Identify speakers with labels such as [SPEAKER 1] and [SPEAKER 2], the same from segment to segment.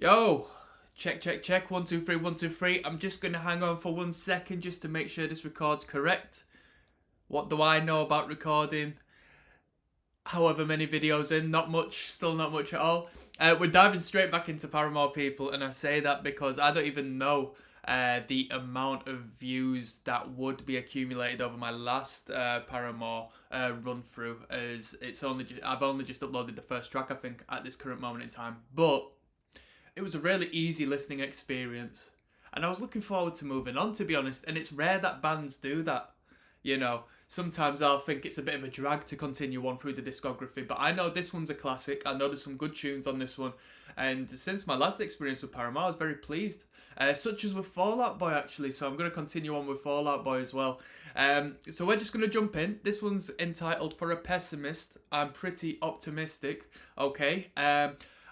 [SPEAKER 1] Yo, check, 1 2 3 1 2 3. I'm just gonna hang on for 1 second just to make sure this record's correct. What do I know about recording however many videos in? Not much, still not much at all. We're diving straight back into Paramore, people, and I say that because I don't even know the amount of views that would be accumulated over my last Paramore run through, as I've only just uploaded the first track, I think, at this current moment in time. But it was a really easy listening experience, and I was looking forward to moving on, to be honest. And it's rare that bands do that. You know, sometimes I'll think it's a bit of a drag to continue on through the discography, but I know this one's a classic. I know there's some good tunes on this one, and since my last experience with Paramore, I was very pleased. Such as with Fall Out Boy, actually, so I'm going to continue on with Fall Out Boy as well. So we're just going to jump in. This one's entitled For a Pessimist. I'm pretty optimistic, okay?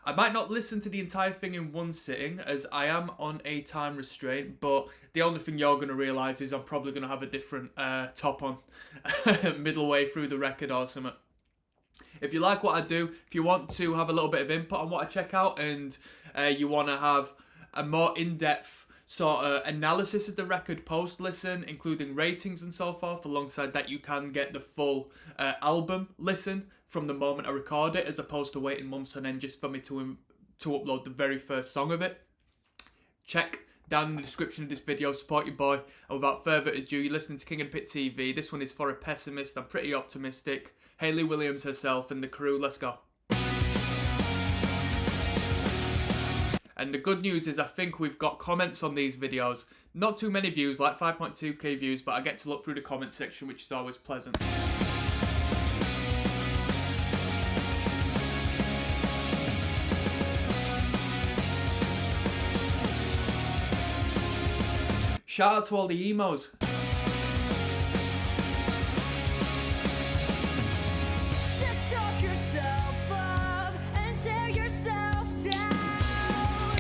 [SPEAKER 1] I might not listen to the entire thing in one sitting, as I am on a time restraint, but the only thing you're going to realise is I'm probably going to have a different top on middle way through the record or something. If you like what I do, if you want to have a little bit of input on what I check out, and you want to have a more in-depth sort of analysis of the record post-listen, including ratings and so forth, alongside that you can get the full album listen from the moment I record it, as opposed to waiting months on end just for me to upload the very first song of it. Check down in the description of this video, support your boy. And without further ado, you're listening to King of the Pit TV. This one is For a Pessimist. I'm pretty optimistic. Hayley Williams herself and the crew, let's go. And the good news is I think we've got comments on these videos. Not too many views, like 5.2k views, but I get to look through the comment section, which is always pleasant. Shout out to all the emos.
[SPEAKER 2] Just talk yourself up and tear yourself down.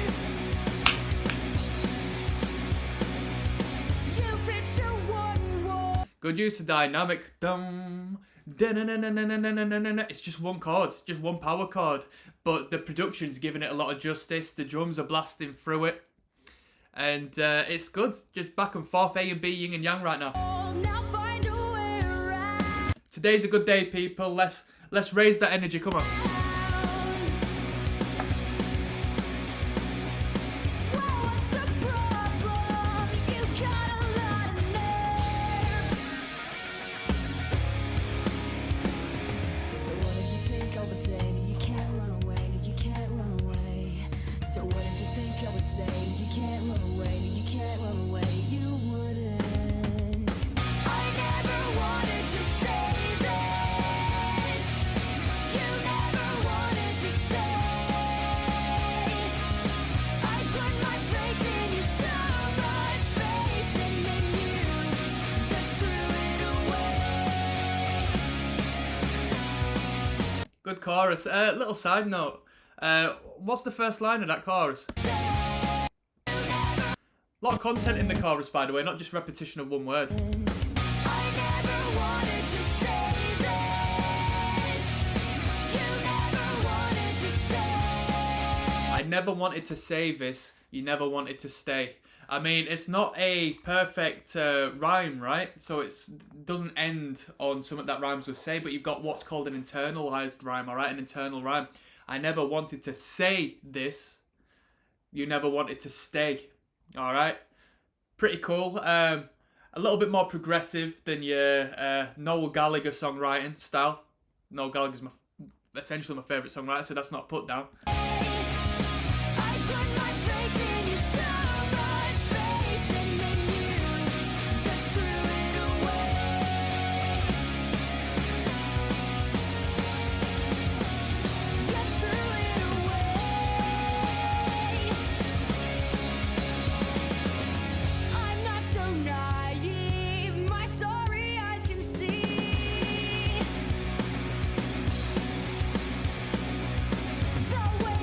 [SPEAKER 2] You fit your one wall.
[SPEAKER 1] Good use of dynamic. Dum. It's just one chord, just one power chord, but the production's giving it a lot of justice. The drums are blasting through it, and it's good. Just back and forth, A and B, yin and yang right now.
[SPEAKER 2] Now find a way around.
[SPEAKER 1] Today's a good day, people. Let's raise that energy. Come on.
[SPEAKER 2] Well, what's the problem? You got a lot of nerve. So what did you think I would say? No, you can't run away. No, you can't run away. So what did you think I would say? No, you can't run away. No, you can't run away. You wouldn't. I never wanted to say this. You never wanted to stay. I put my faith in you, so much faith, and then you just threw it away.
[SPEAKER 1] Good chorus. Little side note. What's the first line of that chorus? A lot of content in the chorus, by the way, not just repetition of one word.
[SPEAKER 2] I never wanted to say this. You never wanted to stay.
[SPEAKER 1] I never wanted to say this, you never wanted to stay. I mean, it's not a perfect rhyme, right? So it doesn't end on something that rhymes with say, but you've got what's called an internalized rhyme, all right? An internal rhyme. I never wanted to say this, you never wanted to stay, all right? Pretty cool. A little bit more progressive than your Noel Gallagher songwriting style. Noel Gallagher's essentially my favourite songwriter, so that's not put down.
[SPEAKER 2] I put my faith in you, so much faith, and then you just threw it away. You threw it away. I'm not so naive, my sorry eyes can see the way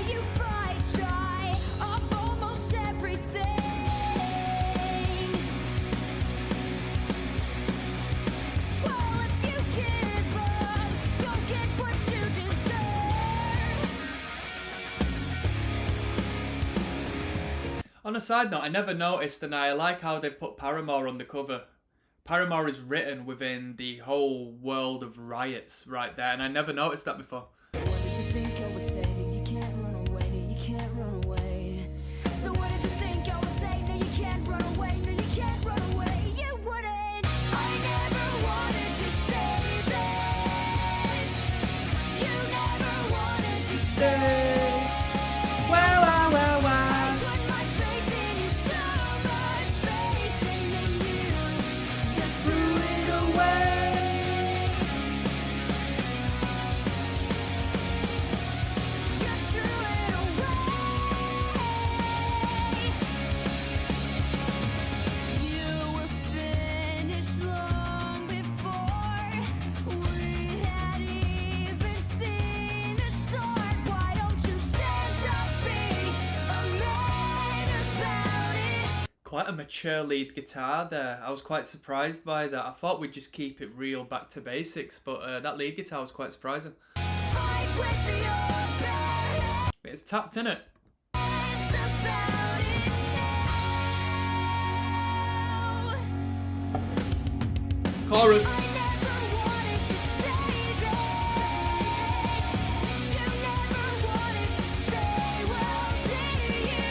[SPEAKER 1] On a side note, I never noticed, and I like how they've put Paramore on the cover. Paramore is written within the whole world of Riots right there, and I never noticed that before.
[SPEAKER 2] What did you think I would say? No, you can't run away. No, you can't run away. So what did you think I would say? No, you can't run away. No, you can't run away. You wouldn't. I never wanted to say this. You never wanted to stay.
[SPEAKER 1] Wow, wow, wow, wow.
[SPEAKER 2] I put my faith in you, so much faith in you. Just threw it away. You threw it away. You were finished long before we had even seen the start. Why don't you stand up, be a man about it?
[SPEAKER 1] Quite a mature lead guitar there. I was quite surprised by that. I thought we'd just keep it real back to basics, but that lead guitar was quite surprising.
[SPEAKER 2] Fight with your bare
[SPEAKER 1] It's tapped, innit?
[SPEAKER 2] hands about it now.
[SPEAKER 1] Chorus.
[SPEAKER 2] I never wanted to say this. You never wanted to stay. Well, did you?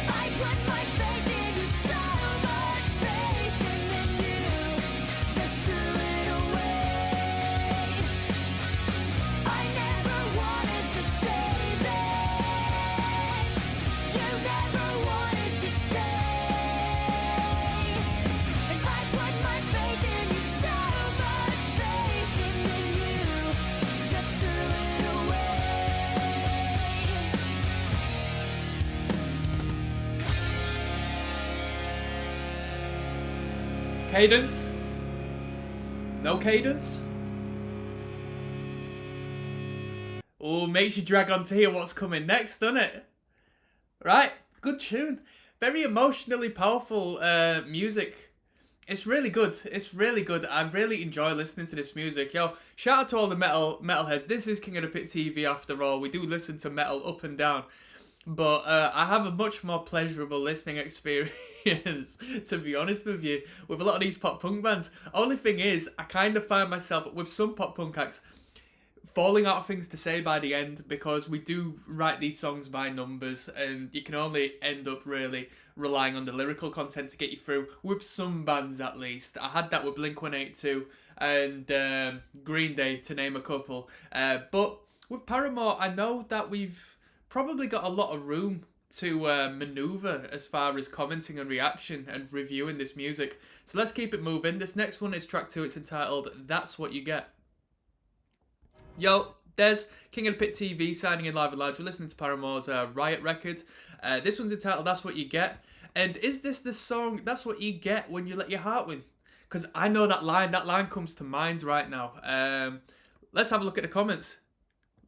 [SPEAKER 2] I put my faith in you, so much faith, and then you just threw it away. I never wanted to say this. You never wanted to stay. And I put my faith in you, so much faith, and then you just threw it away.
[SPEAKER 1] Cadence? No cadence? Oh, makes you drag on to hear what's coming next, doesn't it? Right, good tune. Very emotionally powerful music. It's really good. It's really good. I really enjoy listening to this music. Yo, shout out to all the metalheads. This is King of the Pit TV after all. We do listen to metal up and down. But I have a much more pleasurable listening experience, to be honest with you, with a lot of these pop punk bands. Only thing is, I kind of find myself, with some pop punk acts, falling out of things to say by the end, because we do write these songs by numbers, and you can only end up really relying on the lyrical content to get you through, with some bands at least. I had that with Blink-182 and Green Day, to name a couple. But with Paramore, I know that we've probably got a lot of room to maneuver as far as commenting and reaction and reviewing this music. So let's keep it moving. This next one is track 2. It's entitled That's What You Get. Yo, Des, King of the Pit TV, signing in live and loud. We're listening to Paramore's Riot record. This one's entitled That's What You Get. And is this the song, That's What You Get When You Let Your Heart Win? Because I know that line comes to mind right now. Let's have a look at the comments.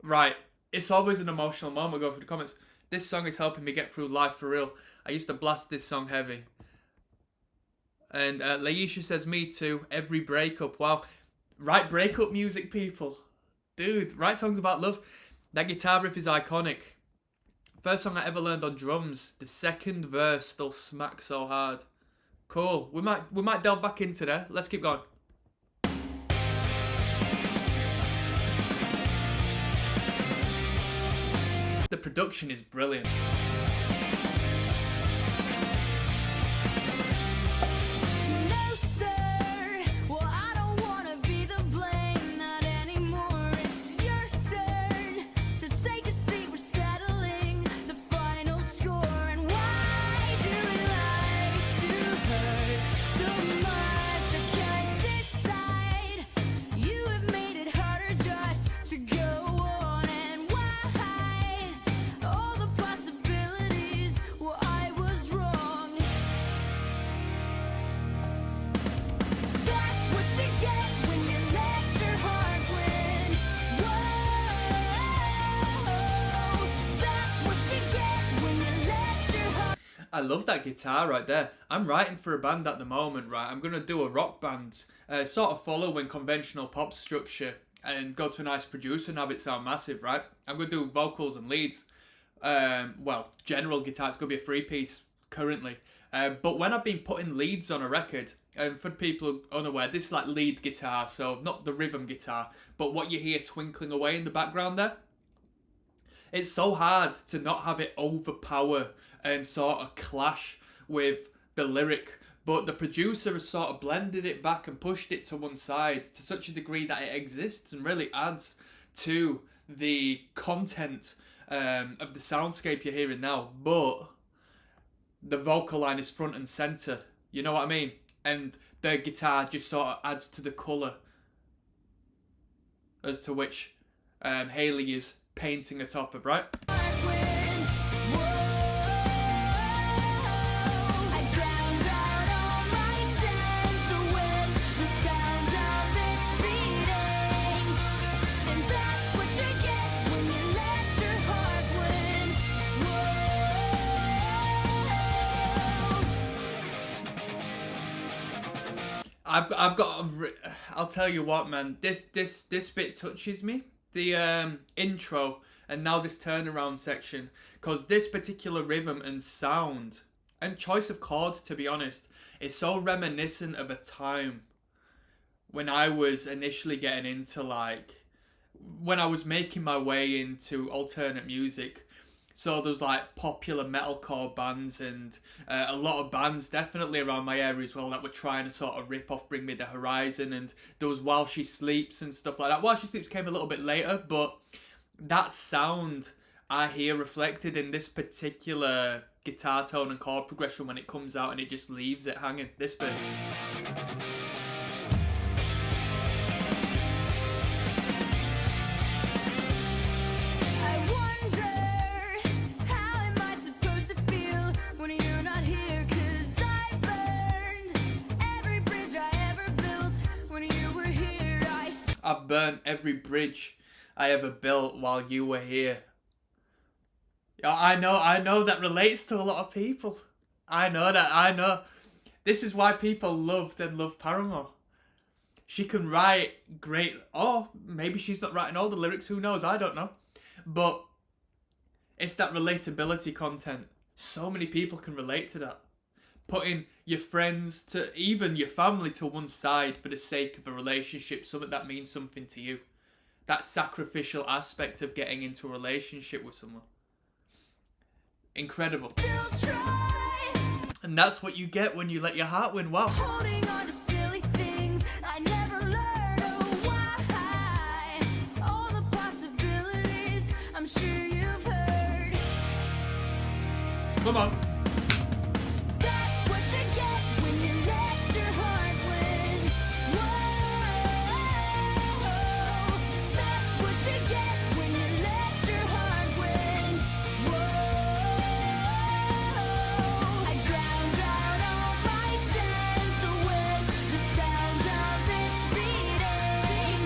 [SPEAKER 1] Right, it's always an emotional moment. Go through the comments. This song is helping me get through life for real. I used to blast this song heavy. And Laisha says, me too. Every breakup. Wow. Right breakup music, people. Dude, write songs about love. That guitar riff is iconic. First song I ever learned on drums. The second verse still smacks so hard. Cool. We might delve back into there. Let's keep going. The production is brilliant.
[SPEAKER 2] No, sir. Well, I don't wanna be the blame, not anymore. It's your turn. So take a seat. We're settling the final score. And why do we like to hurt so much? I can't decide. You have made it harder just to go on. And why? All the possibilities. Well, I was wrong. That's what you get when you let your heart win. Whoa, that's what you get when you let your heart.
[SPEAKER 1] I love that guitar right there. I'm writing for a band at the moment, right? I'm going to do a rock band, sort of following conventional pop structure and go to a nice producer and have it sound massive, right? I'm going to do vocals and leads. Well, general guitar. It's going to be a 3-piece. currently. But when I've been putting leads on a record, and for people unaware, this is like lead guitar, so not the rhythm guitar, but what you hear twinkling away in the background there. It's so hard to not have it overpower and sort of clash with the lyric. But the producer has sort of blended it back and pushed it to one side to such a degree that it exists and really adds to the content of the soundscape you're hearing now. But the vocal line is front and center. You know what I mean? And the guitar just sort of adds to the colour as to which Hayley is painting a top of, right? I've got. I'll tell you what, man. This bit touches me. The intro and now this turnaround section, because this particular rhythm and sound and choice of chord, to be honest, is so reminiscent of a time when I was initially getting into when I was making my way into alternate music. So there's like popular metalcore bands and a lot of bands definitely around my area as well that were trying to sort of rip off Bring Me the Horizon, and there was While She Sleeps and stuff like that. While She Sleeps came a little bit later, but that sound I hear reflected in this particular guitar tone and chord progression when it comes out, and it just leaves it hanging. This bit. I've burnt every bridge I ever built while you were here. I know that relates to a lot of people. I know. This is why people loved and love Paramore. She can write great, or maybe she's not writing all the lyrics, who knows, I don't know. But it's that relatability content. So many people can relate to that. Putting your friends to even your family to one side for the sake of a relationship, something that means something to you. That sacrificial aspect of getting into a relationship with someone. Incredible. And that's what you get when you let your heart win. Wow.
[SPEAKER 2] Holding on to silly things I never learned. Oh, why? All the possibilities I'm sure you've heard.
[SPEAKER 1] Come on.
[SPEAKER 2] That's what you get when you let your heart win. Whoa. That's what you get when you let your heart win. Whoa. I drowned out all my sense with the sound of its beating.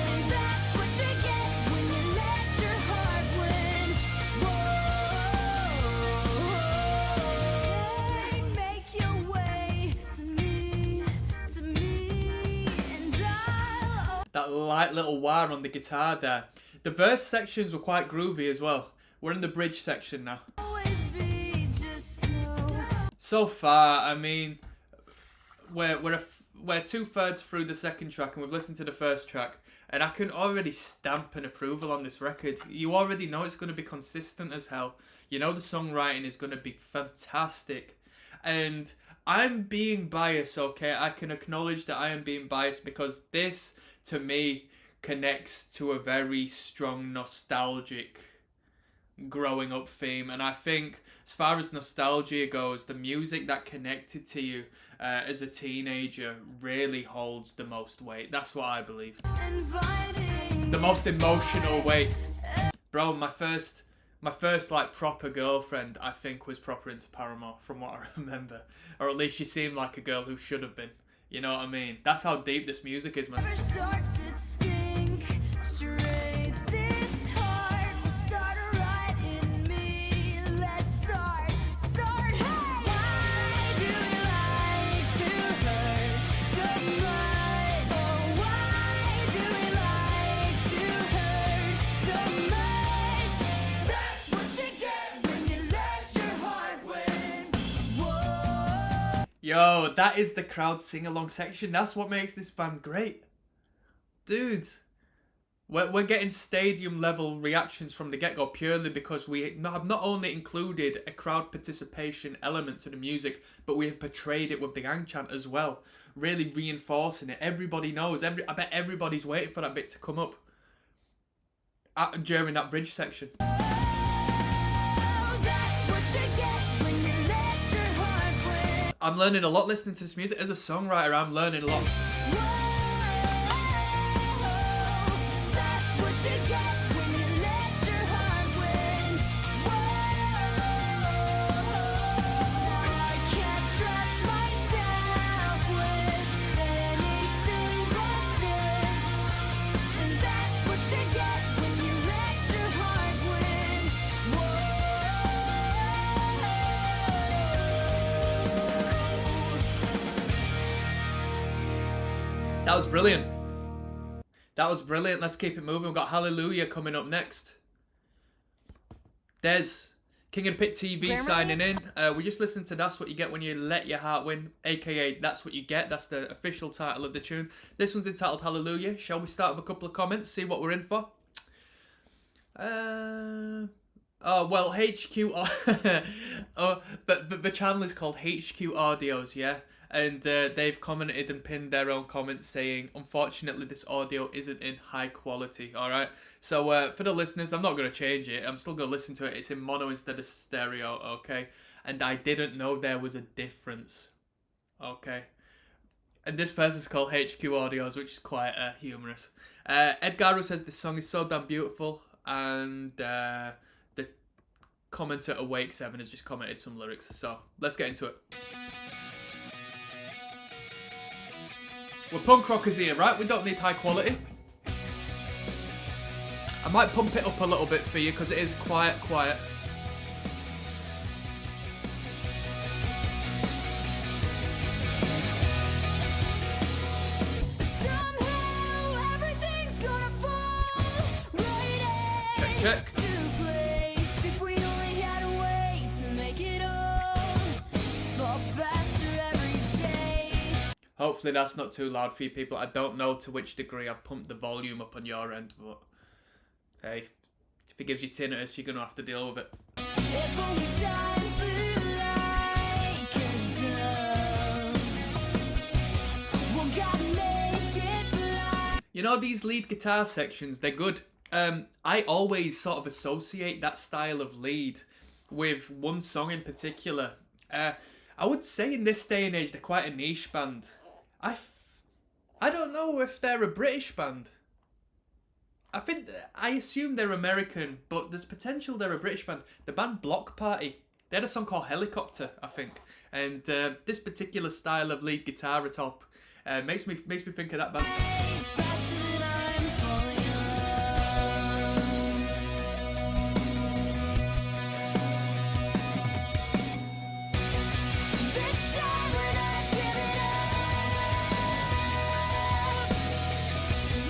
[SPEAKER 2] And that's what you get when you let your heart win. Whoa. Make your way to me, and I'll
[SPEAKER 1] That light little wah on the guitar there. The verse sections were quite groovy as well. We're in the bridge section now.
[SPEAKER 2] always be just so.
[SPEAKER 1] So far, I mean, we're 2/3 through the second track, and we've listened to the first track, and I can already stamp an approval on this record. You already know it's going to be consistent as hell. You know the songwriting is going to be fantastic, and I'm being biased. Okay, I can acknowledge that I am being biased because this, to me, connects to a very strong nostalgic growing up theme, and I think as far as nostalgia goes, the music that connected to you as a teenager really holds the most weight. That's what I believe.
[SPEAKER 2] Inviting
[SPEAKER 1] The most emotional weight. Bro, my first like proper girlfriend, I think, was proper into Paramore from what I remember, or at least she seemed like a girl who should have been. You know what I mean? That's how deep this music is, man.
[SPEAKER 2] never start to think straight. This heart will start a right in me. Let's start. Hey! Why do we like to hurt so much? Oh, why do we like to hurt so much? That's what you get when you let your heart win.
[SPEAKER 1] Yo, that is the crowd sing-along section. That's what makes this band great. Dude, we're getting stadium-level reactions from the get-go purely because we have not only included a crowd participation element to the music, but we have portrayed it with the gang chant as well, really reinforcing it. Everybody knows. I bet everybody's waiting for that bit to come up during that bridge section.
[SPEAKER 2] Oh, that's what you get when you let your heart break.
[SPEAKER 1] I'm learning a lot listening to this music. As a songwriter, I'm learning a lot.
[SPEAKER 2] Whoa, that's what you get when you let your heart win. Whoa, I can't trust myself with anything but this. And that's what you get when you let your heart win. Whoa.
[SPEAKER 1] That was brilliant. That was brilliant. Let's keep it moving. We've got Hallelujah coming up next. Des, King of the Pit TV signing in. We just listened to That's What You Get When You Let Your Heart Win, aka That's What You Get. That's the official title of the tune. This one's entitled Hallelujah. Shall we start with a couple of comments, see what we're in for? Oh, well, HQ... oh, but the channel is called HQ Audios, yeah? And they've commented and pinned their own comments saying, unfortunately, this audio isn't in high quality, alright? So for the listeners, I'm not going to change it. I'm still going to listen to it. It's in mono instead of stereo, okay? And I didn't know there was a difference, okay? And this person's called HQ Audios, which is quite humorous. Edgaro says, this song is so damn beautiful. And the commenter Awake7 has just commented some lyrics. So let's get into it. We're punk rockers here, right? We don't need high quality. I might pump it up a little bit for you because it is quiet.
[SPEAKER 2] Somehow everything's gonna fall right
[SPEAKER 1] Check.
[SPEAKER 2] into place if we only had a way to make it all fall faster every day.
[SPEAKER 1] Hopefully that's not too loud for you people. I don't know to which degree I've pumped the volume up on your end, but hey, if it gives you tinnitus, you're going to have to deal with it.
[SPEAKER 2] If only time flew like a dove. Well, gotta make it fly.
[SPEAKER 1] You know, these lead guitar sections, they're good. I always sort of associate that style of lead with one song in particular. I would say in this day and age, they're quite a niche band. I don't know if they're a British band. I assume they're American, but there's potential they're a British band. The band Block Party, they had a song called Helicopter, I think. And this particular style of lead guitar atop makes me think of that band.
[SPEAKER 2] Faster than I'm falling in love. This time we're not giving up.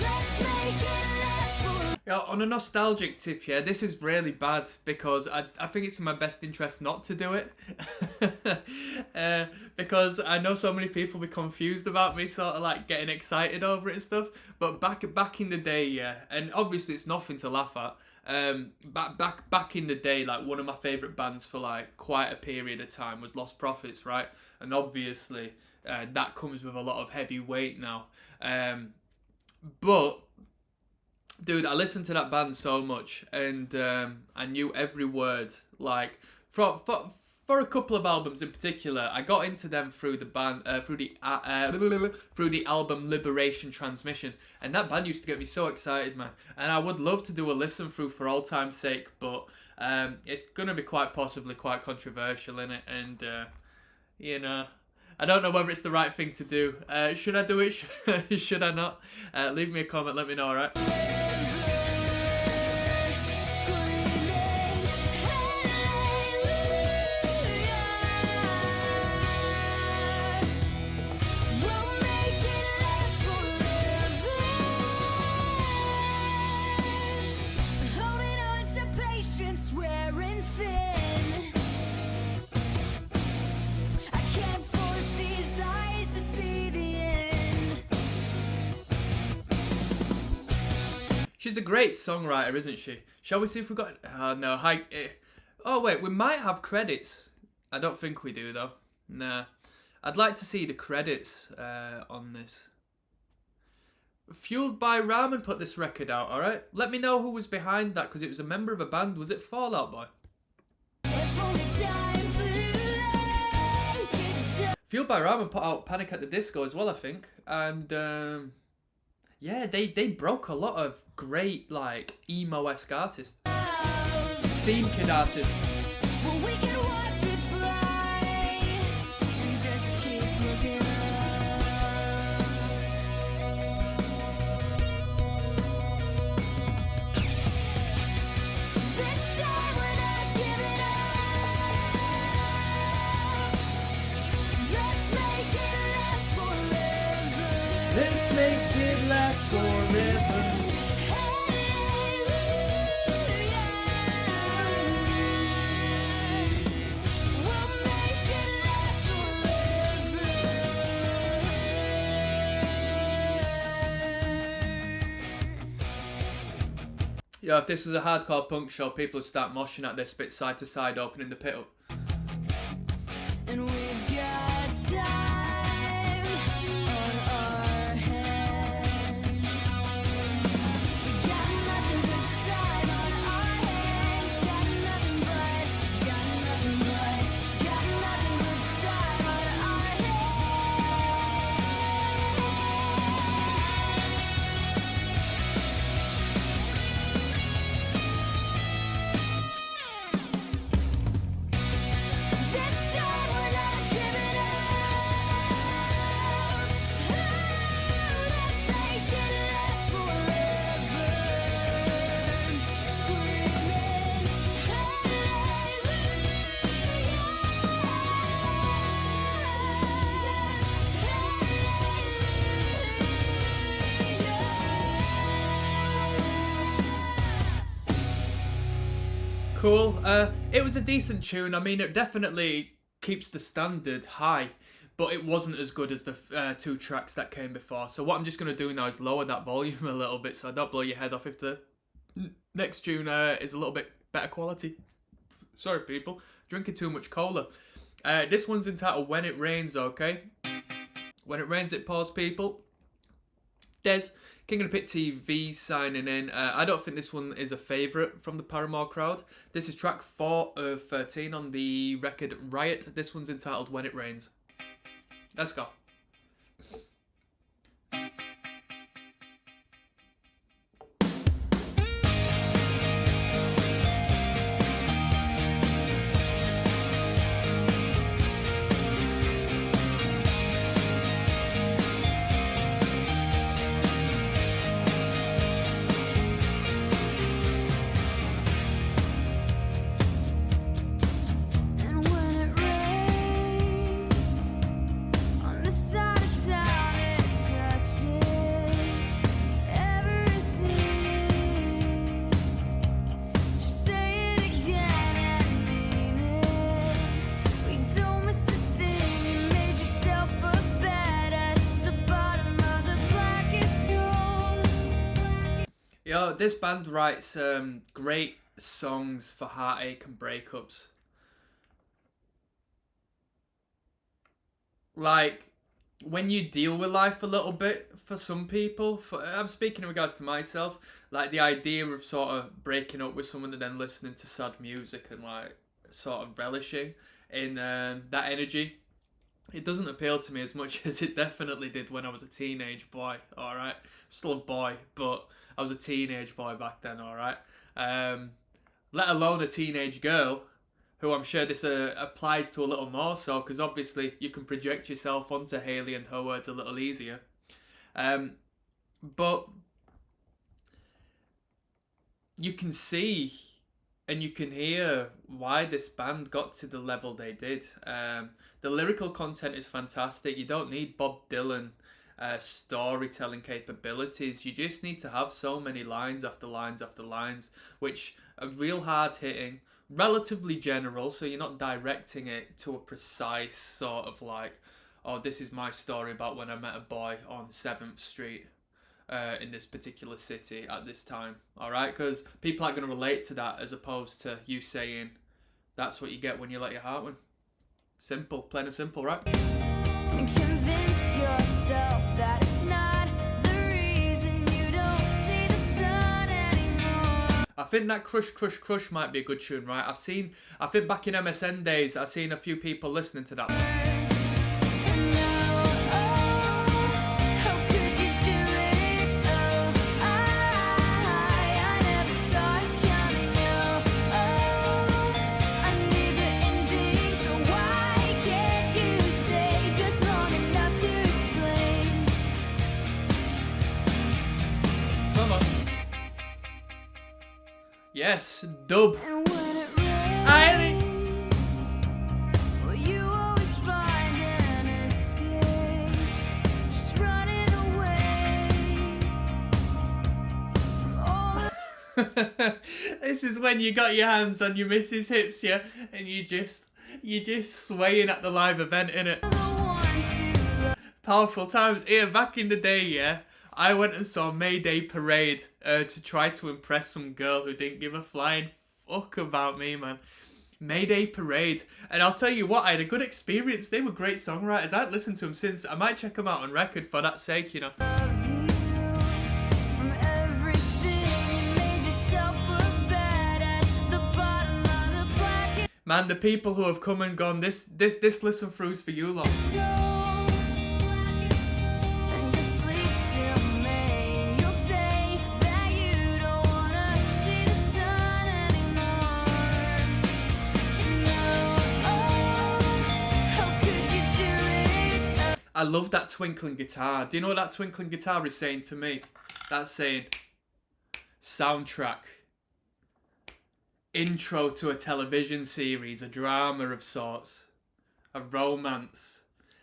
[SPEAKER 2] Let's make it last for.
[SPEAKER 1] Yeah, on a nostalgic tip, yeah, this is really bad because I think it's in my best interest not to do it. Because I know so many people be confused about me sort of like getting excited over it and stuff. But back in the day, yeah, and obviously it's nothing to laugh at. Back in the day, like one of my favourite bands for like quite a period of time was Lost Prophets, right? And obviously that comes with a lot of heavy weight now. But dude, I listened to that band so much, and I knew every word. Like for a couple of albums in particular, I got into them through the band, through the album Liberation Transmission, and that band used to get me so excited, man. And I would love to do a listen through for old time's sake, but it's gonna be quite possibly quite controversial in it, and you know. I don't know whether it's the right thing to do. Should I do it? Should I not? Leave me a comment, let me know, alright?
[SPEAKER 2] Wearing thin. I can't force the
[SPEAKER 1] She's a great songwriter, isn't she? Shall we see if we got... no, hi... Oh, wait, we might have credits. I don't think we do, though. Nah. I'd like to see the credits on this. Fueled by Ramen put this record out, alright? Let me know who was behind that, because it was a member of a band. Was it Fall Out Boy? Fueled by Ramen put out Panic at the Disco as well, I think. And, yeah, they broke a lot of great, like, emo-esque artists. Scene kid artists.
[SPEAKER 2] Well, we can watch it fly and just keep looking up. This time we're not giving up. Let's make it last forever.
[SPEAKER 1] Let's make it last forever. Yeah, if this was a hardcore punk show, people would start moshing at this bit side to side, opening the pit up.
[SPEAKER 2] And we've got time on our hands. We got nothing but time on our hands. Got nothing but time on our hands. This time we're not giving up. Let's make it last forever. Screaming
[SPEAKER 1] Cool. It was a decent tune. I mean, it definitely keeps the standard high, but it wasn't as good as the two tracks that came before. So what I'm just going to do now is lower that volume a little bit so I don't blow your head off if the next tune is a little bit better quality. Sorry, people. Drinking too much cola. This one's entitled When It Rains, okay? When it rains, it pours, people. Des, King of the Pit TV signing in. I don't think this one is a favourite from the Paramore crowd. This is track 4 of 13 on the record Riot. This one's entitled When It Rains. Let's go.
[SPEAKER 2] and when it rains on the side of town, it touches everything. Just say it again and mean it. We don't miss a thing. You made yourself a bed at the bottom of the blackest hole.
[SPEAKER 1] Yo, this band writes great songs for heartache and breakups. Like, when you deal with life a little bit, for some people, I'm speaking in regards to myself, like the idea of sort of breaking up with someone and then listening to sad music and like sort of relishing in that energy, it doesn't appeal to me as much as it definitely did when I was a teenage boy, alright? Still a boy, but I was a teenage boy back then, alright? Let alone a teenage girl, who I'm sure this applies to a little more so, because obviously you can project yourself onto Hayley and her words a little easier. But you can see and you can hear why this band got to the level they did. The lyrical content is fantastic. You don't need Bob Dylan storytelling capabilities. You just need to have so many lines after lines after lines, which are real hard hitting, relatively general, so you're not directing it to a precise sort of like, oh, this is my story about when I met a boy on 7th Street. in this particular city at this time. All right, because people aren't going to relate to that as opposed to you saying that's what you get when you let your heart win. Simple, plain and simple, right?
[SPEAKER 2] And convince yourself that it's not the reason you don't see the sun anymore.
[SPEAKER 1] I think that Crush might be a good tune, right? I think back in MSN days, I've seen a few people listening to that.
[SPEAKER 2] And now, oh, how could you do it? Oh, I never saw it coming. Oh, I knew the ending, so why can't you stay just long enough to explain?
[SPEAKER 1] Come on. Yes, dub.
[SPEAKER 2] And when it
[SPEAKER 1] Aye.
[SPEAKER 2] well, you always find an escape, just running away from all the
[SPEAKER 1] This is when you got your hands on your missus' hips, yeah, and you're just swaying at the live event, innit?
[SPEAKER 2] ones who love.
[SPEAKER 1] Powerful times. Here, back in the day, yeah, I went and saw Mayday Parade to try to impress some girl who didn't give a flying fuck about me, man. Mayday Parade. And I'll tell you what, I had a good experience. They were great songwriters. I haven't listened to them since. I might check them out on record for that sake, you know.
[SPEAKER 2] You from everything you made yourself look bad at the bottom of the black
[SPEAKER 1] Man, the people who have come and gone, this listen through's for you lot.
[SPEAKER 2] stone. And to sleep till May, you'll say that you don't wanna see the sun anymore. No, oh, how could you do it?
[SPEAKER 1] I love that twinkling guitar. Do you know what that twinkling guitar is saying to me? That's saying soundtrack. Intro to a television series, a drama of sorts, a romance.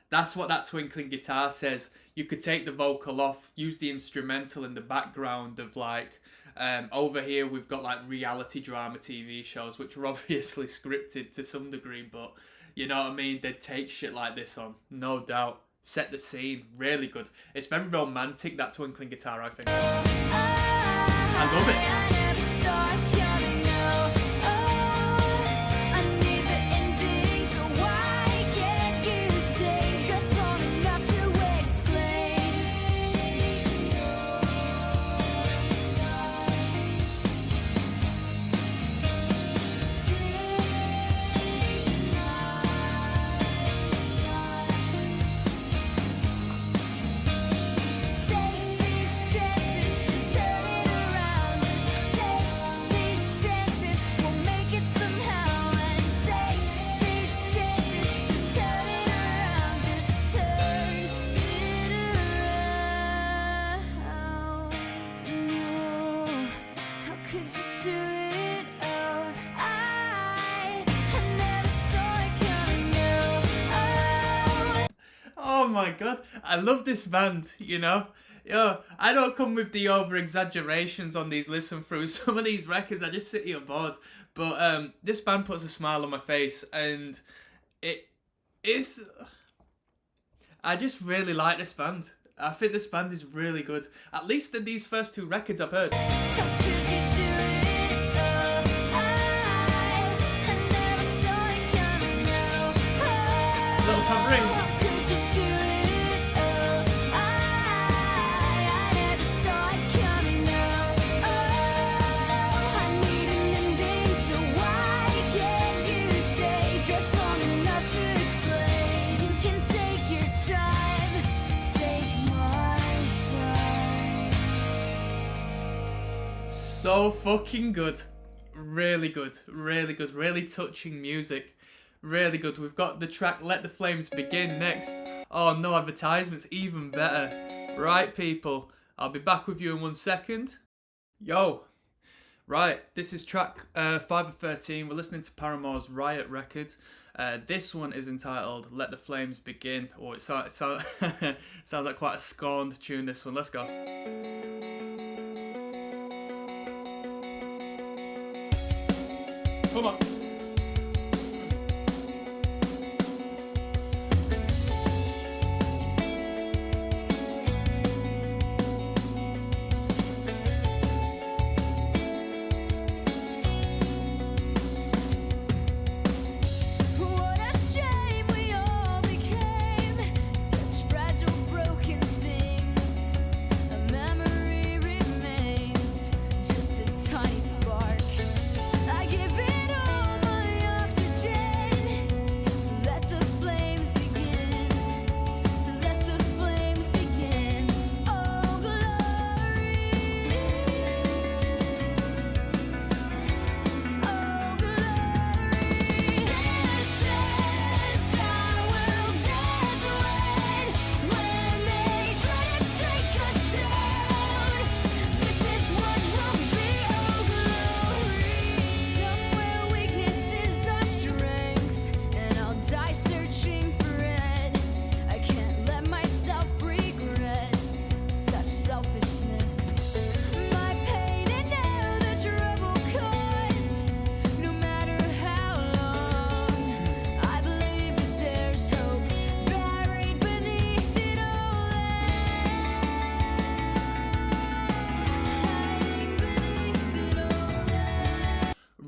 [SPEAKER 1] That's what that twinkling guitar says. You could take the vocal off, use the instrumental in the background of like, over here we've got like reality drama TV shows, which are obviously scripted to some degree, but you know what I mean? They'd take shit like this on, no doubt. Set the scene, really good. It's very romantic, that twinkling guitar, I think. I love it.
[SPEAKER 2] I never saw it coming. No, oh, I knew the ending, so why can't you stay just long enough to explain? Take these chances to turn it around. Just take these chances, we'll make it somehow. And take these chances to turn it around. Just turn it around. No, how could you do it? Oh, I never saw it coming. No, oh.
[SPEAKER 1] Oh my god, I love this band, you know? Yo, I don't come with the over exaggerations on these listen throughs. Some of these records I just sit here bored. But this band puts a smile on my face, and it is. I just really like this band. I think this band is really good. At least in these first two records I've heard.
[SPEAKER 2] How could you do it? Oh, I never saw it coming. No, oh,
[SPEAKER 1] Little tambourine.
[SPEAKER 2] how could you do it? Oh, I never saw it coming. No, oh, I need an ending, so why can't you stay just long enough to explain? You can take your time, take my time.
[SPEAKER 1] So fucking good. Really good. Really good. Really touching music. Really good. We've got the track Let the Flames Begin next. Oh, no advertisements. Even better. Right, people. I'll be back with you in 1 second. Yo. Right, this is track 5 of 13. We're listening to Paramore's Riot record. This one is entitled Let the Flames Begin. Oh, it sounds like quite a scorned tune, this one. Let's go. Come on.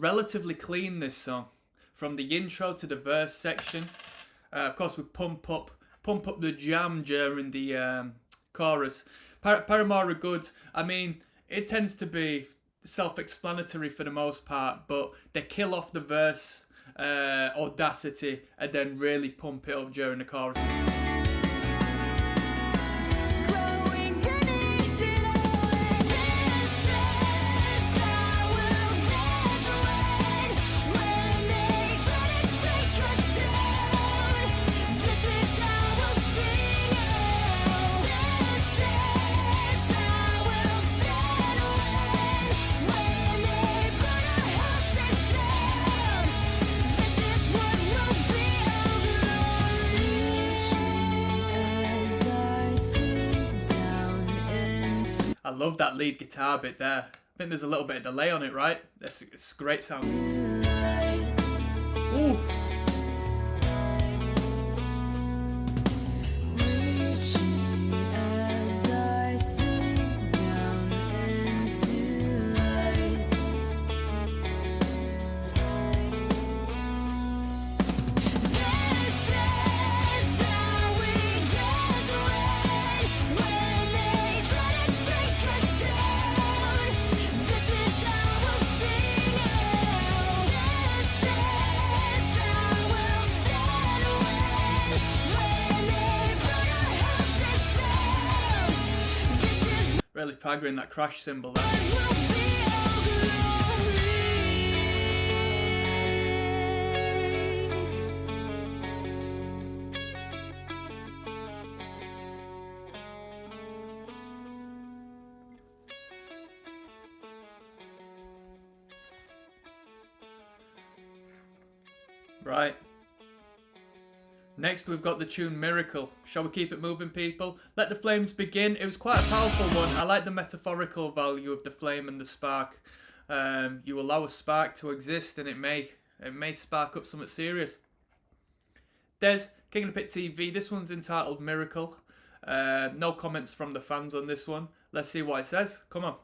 [SPEAKER 1] relatively clean, this song. From the intro to the verse section. Of course, we pump up the jam during the chorus. Paramore are good. I mean, it tends to be self-explanatory for the most part, but they kill off the verse audacity and then really pump it up during the chorus.
[SPEAKER 2] Growing beneath it all, this is how we'll dance away when they try to take us down. This is how we'll sing out. This is how we'll stand away when they burn our houses down. This is what will be our glory. As I sink down into
[SPEAKER 1] I love that lead guitar bit there. I think there's a little bit of delay on it, right? It's great sound.
[SPEAKER 2] light.
[SPEAKER 1] Ooh.
[SPEAKER 2] Reaching as I sink down into light. This is how we dance away when they try to take us down. This is how we'll sing out. This is how we'll stand away when they burn our houses down. This is
[SPEAKER 1] Really paggering that crash cymbal there.
[SPEAKER 2] what will be our glory.
[SPEAKER 1] Right. Next we've got the tune Miracle. Shall we keep it moving, people? Let the flames begin. It was quite a powerful one. I like the metaphorical value of the flame and the spark. You allow a spark to exist and it may spark up something serious. Des, King of the Pit TV. This one's entitled Miracle. No comments from the fans on this one. Let's see what it says. Come on.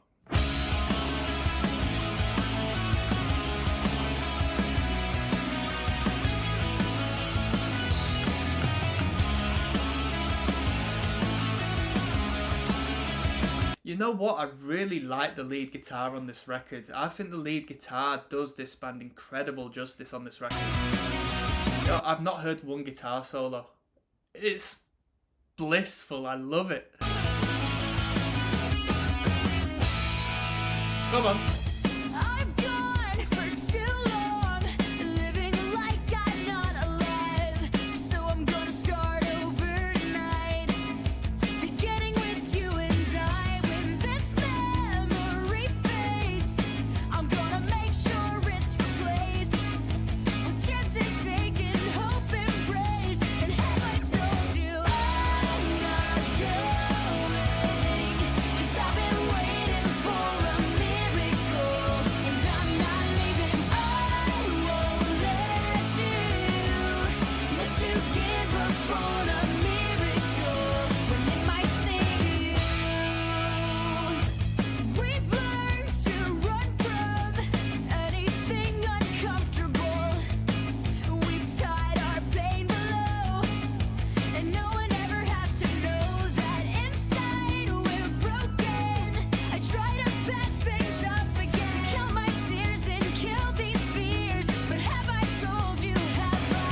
[SPEAKER 1] You know what? I really like the lead guitar on this record. I think the lead guitar does this band incredible justice on this record. You know, I've not heard one guitar solo. It's blissful. I love it. Come on.
[SPEAKER 2] I've gone for too long, living like I'm not alive. So I'm gonna start over tonight, beginning with you and I. When this memory fades, I'm gonna make sure it's replaced with chances taken, hope embraced. And have I told you I'm not going? 'Cause I've been waiting for a miracle, and I'm not leaving. I won't let you give up on a miracle when it might save you. We've learned to run from anything uncomfortable. We've tied our pain below, and no one ever has to know that inside we're broken. I try to patch things up again, to kill my tears and kill these fears. But have I told you, have I?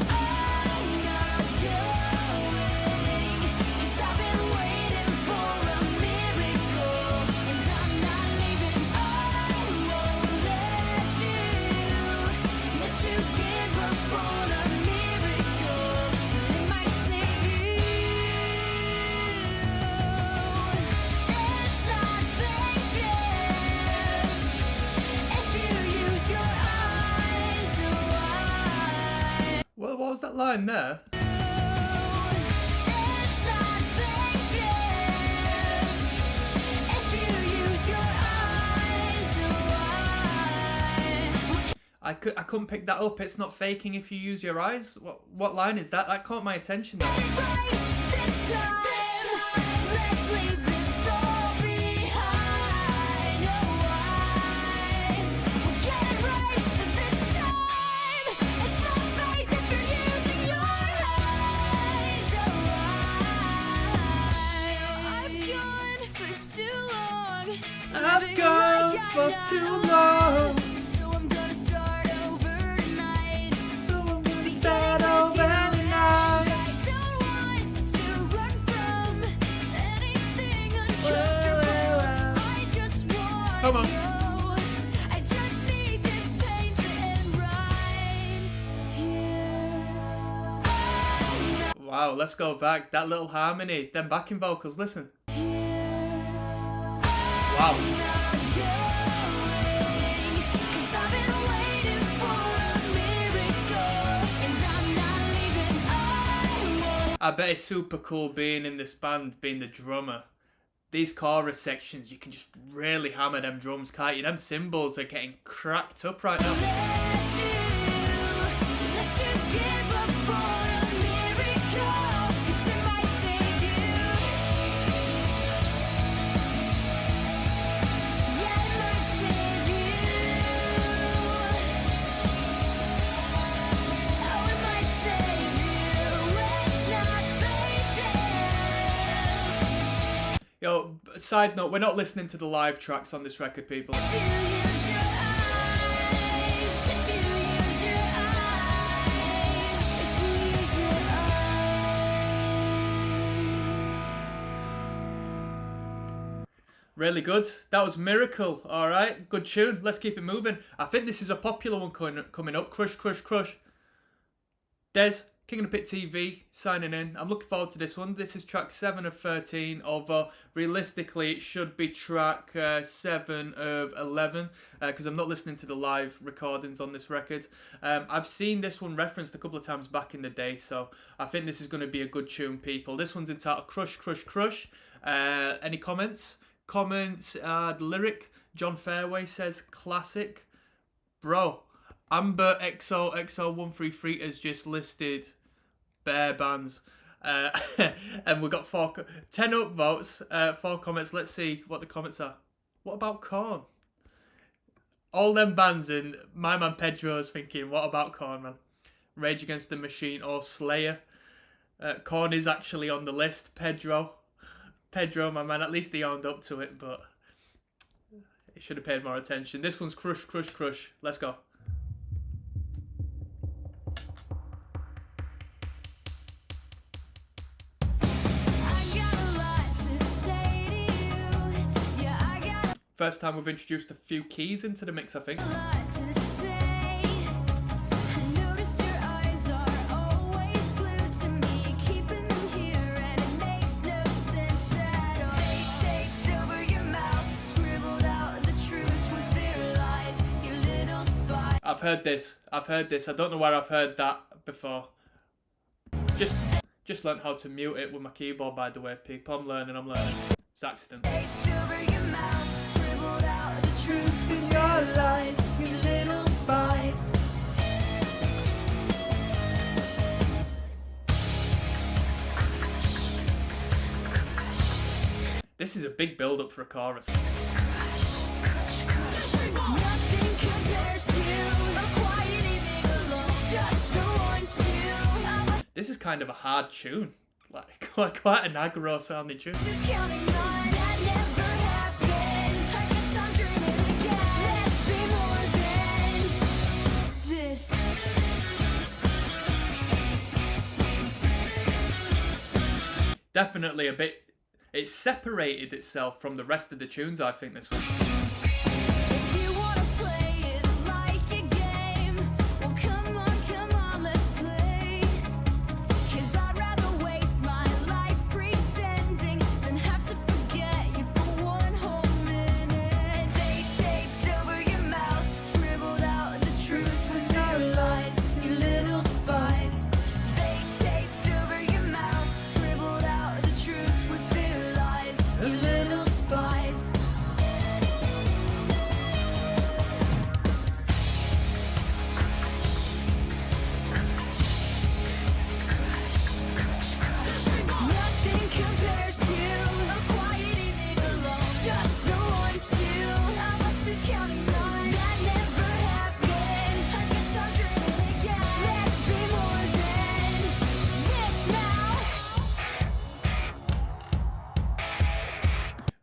[SPEAKER 2] I'm not going, 'cause I've been waiting for a miracle, and I'm not leaving. I won't let you give up on a miracle when it might save you. It's not fakeness if you use your eyes wide.
[SPEAKER 1] What was that line there?
[SPEAKER 2] It's not fakeness if you use your eyes wide.
[SPEAKER 1] I couldn't pick that up. It's not faking if you use your eyes. What line is that? That caught my attention though.
[SPEAKER 2] Right this time, let's leave this all behind. No,
[SPEAKER 1] too long.
[SPEAKER 2] So I'm gonna start over tonight.
[SPEAKER 1] So I'm gonna start over tonight.
[SPEAKER 2] I don't want to run from anything uncomfortable. I just want
[SPEAKER 1] Come on.
[SPEAKER 2] you. I just need this pain to end right here.
[SPEAKER 1] Wow, let's go back. That little harmony, them backing vocals, listen. Wow. I bet it's super cool being in this band, being the drummer. These chorus sections, you can just really hammer them drums, can't you? Them cymbals are getting cracked up right now. Yo, side note, we're not listening to the live tracks on this record, people. Really good. That was Miracle. All right, good tune. Let's keep it moving. I think this is a popular one coming up. Crush, Crush, Crush. Des, King of the Pit TV, signing in. I'm looking forward to this one. This is track 7 of 13, although realistically it should be track 7 of 11, because I'm not listening to the live recordings on this record. I've seen this one referenced a couple of times back in the day, so I think this is going to be a good tune, people. This one's entitled Crush, Crush, Crush. Any comments? The lyric, John Fairway says, classic. Bro, Amber XO133 has just listed bare bands. And we've got 10 upvotes, 4 comments. Let's see what the comments are. What about Korn? All them bands, and my man Pedro's thinking, what about Korn, man? Rage Against the Machine or Slayer. Korn is actually on the list. Pedro, my man, at least he owned up to it, but he should have paid more attention. This one's Crush, Crush, Crush. Let's go. First time we've introduced a few keys into the mix, I think. I've heard this. I don't know where I've heard that before. Just learned how to mute it with my keyboard, by the way, people. I'm learning. It's accident. This is a big build-up for a chorus. This is kind of a hard tune, like quite an aggro sounding tune. Definitely a bit. It's separated itself from the rest of the tunes, I think, this one.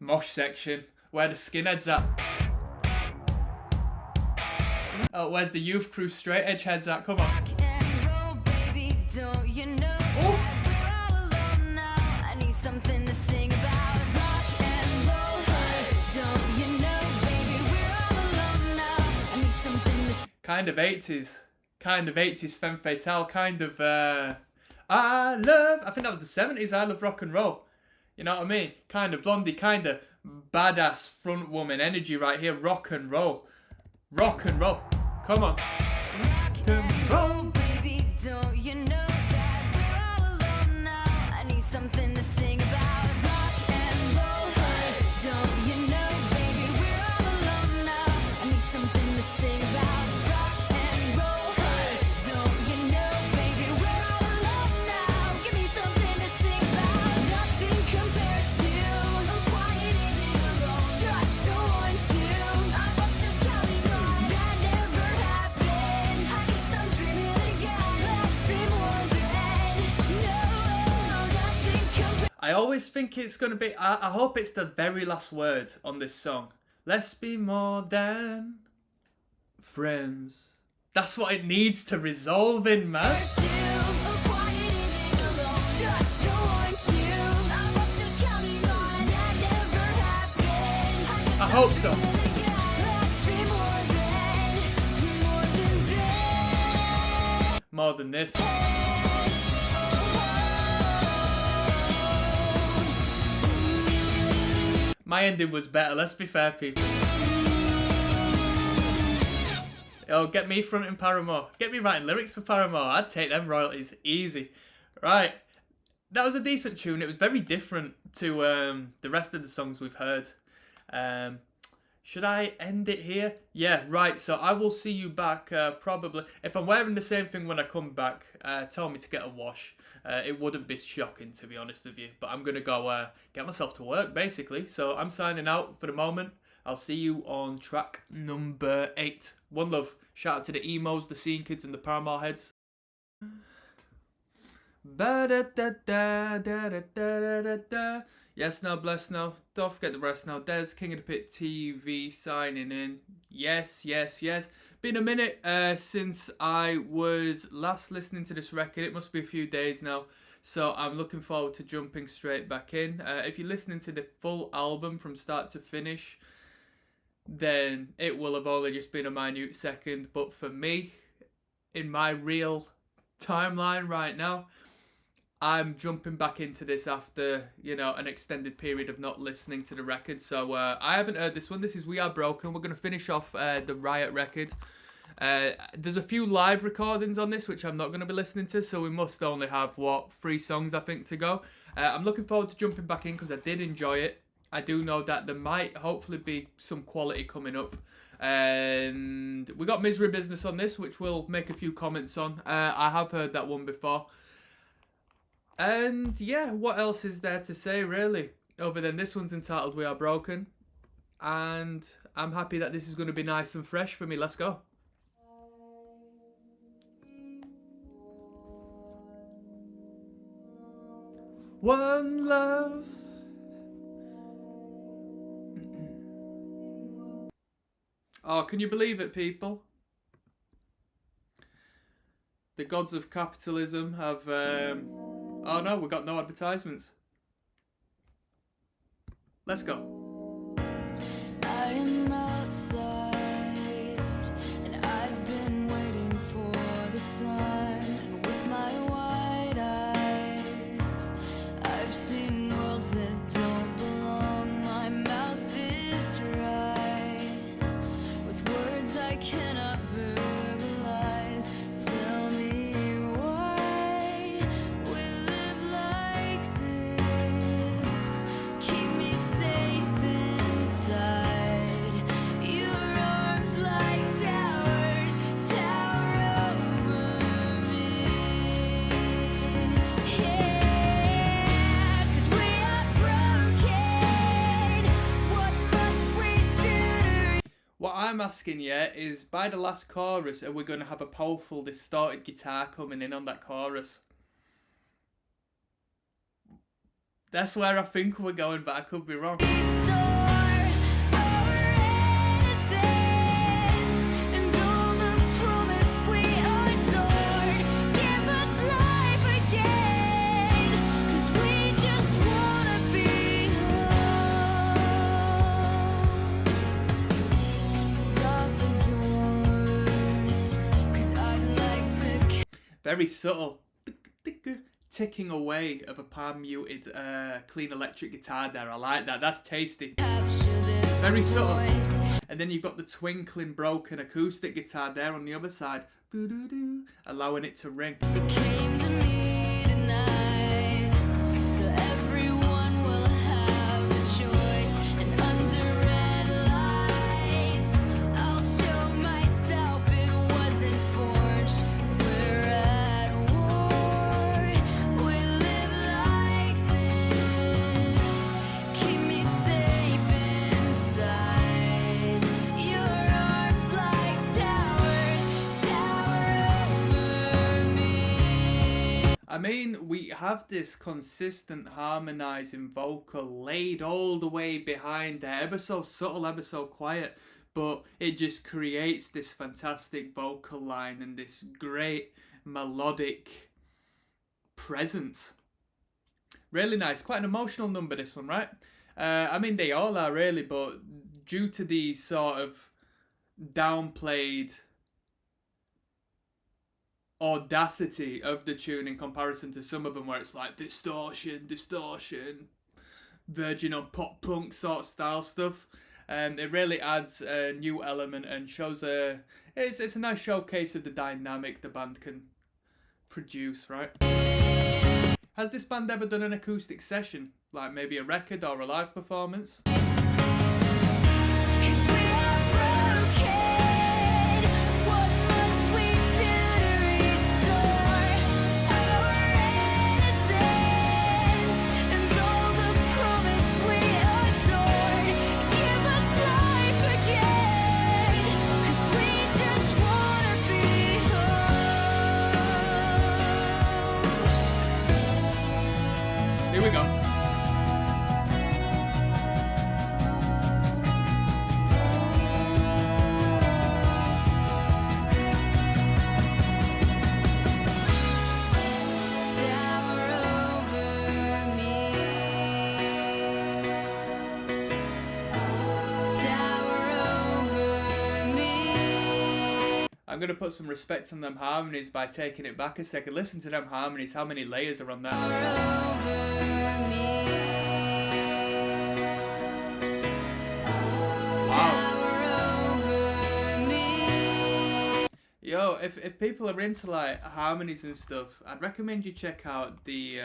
[SPEAKER 1] Mosh section, where the skinheads at. Where's the youth crew straight edge heads at? Come on.
[SPEAKER 2] And roll, baby, don't you know that we're all alone now? I need something to sing about. Rock and roll, don't you know, baby, we're all alone now. I need something to
[SPEAKER 1] Kind of 80s. Kind of 80s femme fatale. Kind of, I think that was the 70s. I love rock and roll. You know what I mean? Kind of blondie, kind of badass front woman energy right here. Rock and roll. Rock and roll. Come on.
[SPEAKER 2] rock and roll, baby, don't you know that we're all alone now? I need something to sing about. Rock and roll, don't you know, baby, we're all alone now. I need something to sing about. Rock and roll, don't you know, baby, we're all alone now. Give me something to sing about. Nothing compares to a quiet evening alone. Trust no one to. I was just counting on that never happened. I guess I'm dreaming again. Let's be more than no. Nothing compares.
[SPEAKER 1] I always think it's going to be... I hope it's the very last word on this song. Let's be more than friends. That's what it needs to resolve in, man. I hope so. More than this. My ending was better, let's be fair, people. Yo, get me fronting Paramore. Get me writing lyrics for Paramore. I'd take them royalties easy. Right. That was a decent tune. It was very different to the rest of the songs we've heard. Should I end it here? Yeah, right. So I will see you back probably. If I'm wearing the same thing when I come back, tell me to get a wash. It wouldn't be shocking, to be honest with you. But I'm going to go get myself to work, basically. So I'm signing out for the moment. I'll see you on track number 8. One love. Shout out to the emos, the scene kids, and the Paramore heads. Ba-da-da-da-da-da-da-da-da. Yes, now, bless now. Don't forget the rest now. Des, King of the Pit TV, signing in. Yes, yes, yes. Been a minute since I was last listening to this record. It must be a few days now. So I'm looking forward to jumping straight back in. If you're listening to the full album from start to finish, then it will have only just been a minute second. But for me, in my real timeline right now, I'm jumping back into this after, you know, an extended period of not listening to the record. So I haven't heard this one. This is We Are Broken. We're going to finish off the Riot record. There's a few live recordings on this, which I'm not going to be listening to. So we must only have, 3 songs, I think, to go. I'm looking forward to jumping back in because I did enjoy it. I do know that there might hopefully be some quality coming up. And we got Misery Business on this, which we'll make a few comments on. I have heard that one before. And yeah, what else is there to say really? Other than this one's entitled We Are Broken. And I'm happy that this is going to be nice and fresh for me. Let's go. One love. Oh, can you believe it, people? The gods of capitalism have... Oh no, we've got no advertisements. Let's go.
[SPEAKER 2] I am outside, and I've been waiting for the sun. And with my wide eyes, I've seen worlds that don't belong. My mouth is dry, with words I cannot verbalize. Tell me why we live like this. Keep me safe inside your arms like towers tower over me. Yeah, 'cause we are broken. What must we do to
[SPEAKER 1] What I'm asking you is, by the last chorus, are we going to have a powerful distorted guitar coming in on that chorus? That's where I think we're going, but I could be wrong.
[SPEAKER 2] restore our innocence and all the
[SPEAKER 1] Very subtle. Ticking away of a palm muted clean electric guitar there. I like that. That's tasty. Very subtle. And then you've got the twinkling broken acoustic guitar there on the other side, allowing it to ring.
[SPEAKER 2] It came to me tonight, so everyone will have a choice. And under red lights, I'll show myself it wasn't forged. We're at war, we live like this. Keep me safe inside your arms like towers, tower over me.
[SPEAKER 1] I mean, we have this consistent harmonizing vocal laid all the way behind there, ever so subtle, ever so quiet, but it just creates this fantastic vocal line and this great melodic presence. Really nice, quite an emotional number, this one, right? I mean, they all are really, but due to the sort of downplayed audacity of the tune in comparison to some of them where it's like distortion, verging on pop punk sort of style stuff. It really adds a new element and shows it's a nice showcase of the dynamic the band can produce, right? Has this band ever done an acoustic session, like maybe a record or a live performance?
[SPEAKER 2] 'Cause we are broken. What must we do to restore our innocence and all the promise we adored? Give us life again, 'cause we just wanna be home.
[SPEAKER 1] Here we go.
[SPEAKER 2] Tower over me. Tower over me.
[SPEAKER 1] I'm going to put some respect on them harmonies by taking it back a second. Listen to them harmonies, how many layers are on that?
[SPEAKER 2] Over me.
[SPEAKER 1] Wow.
[SPEAKER 2] Tower over me.
[SPEAKER 1] Yo, if people are into like harmonies and stuff, I'd recommend you check out there's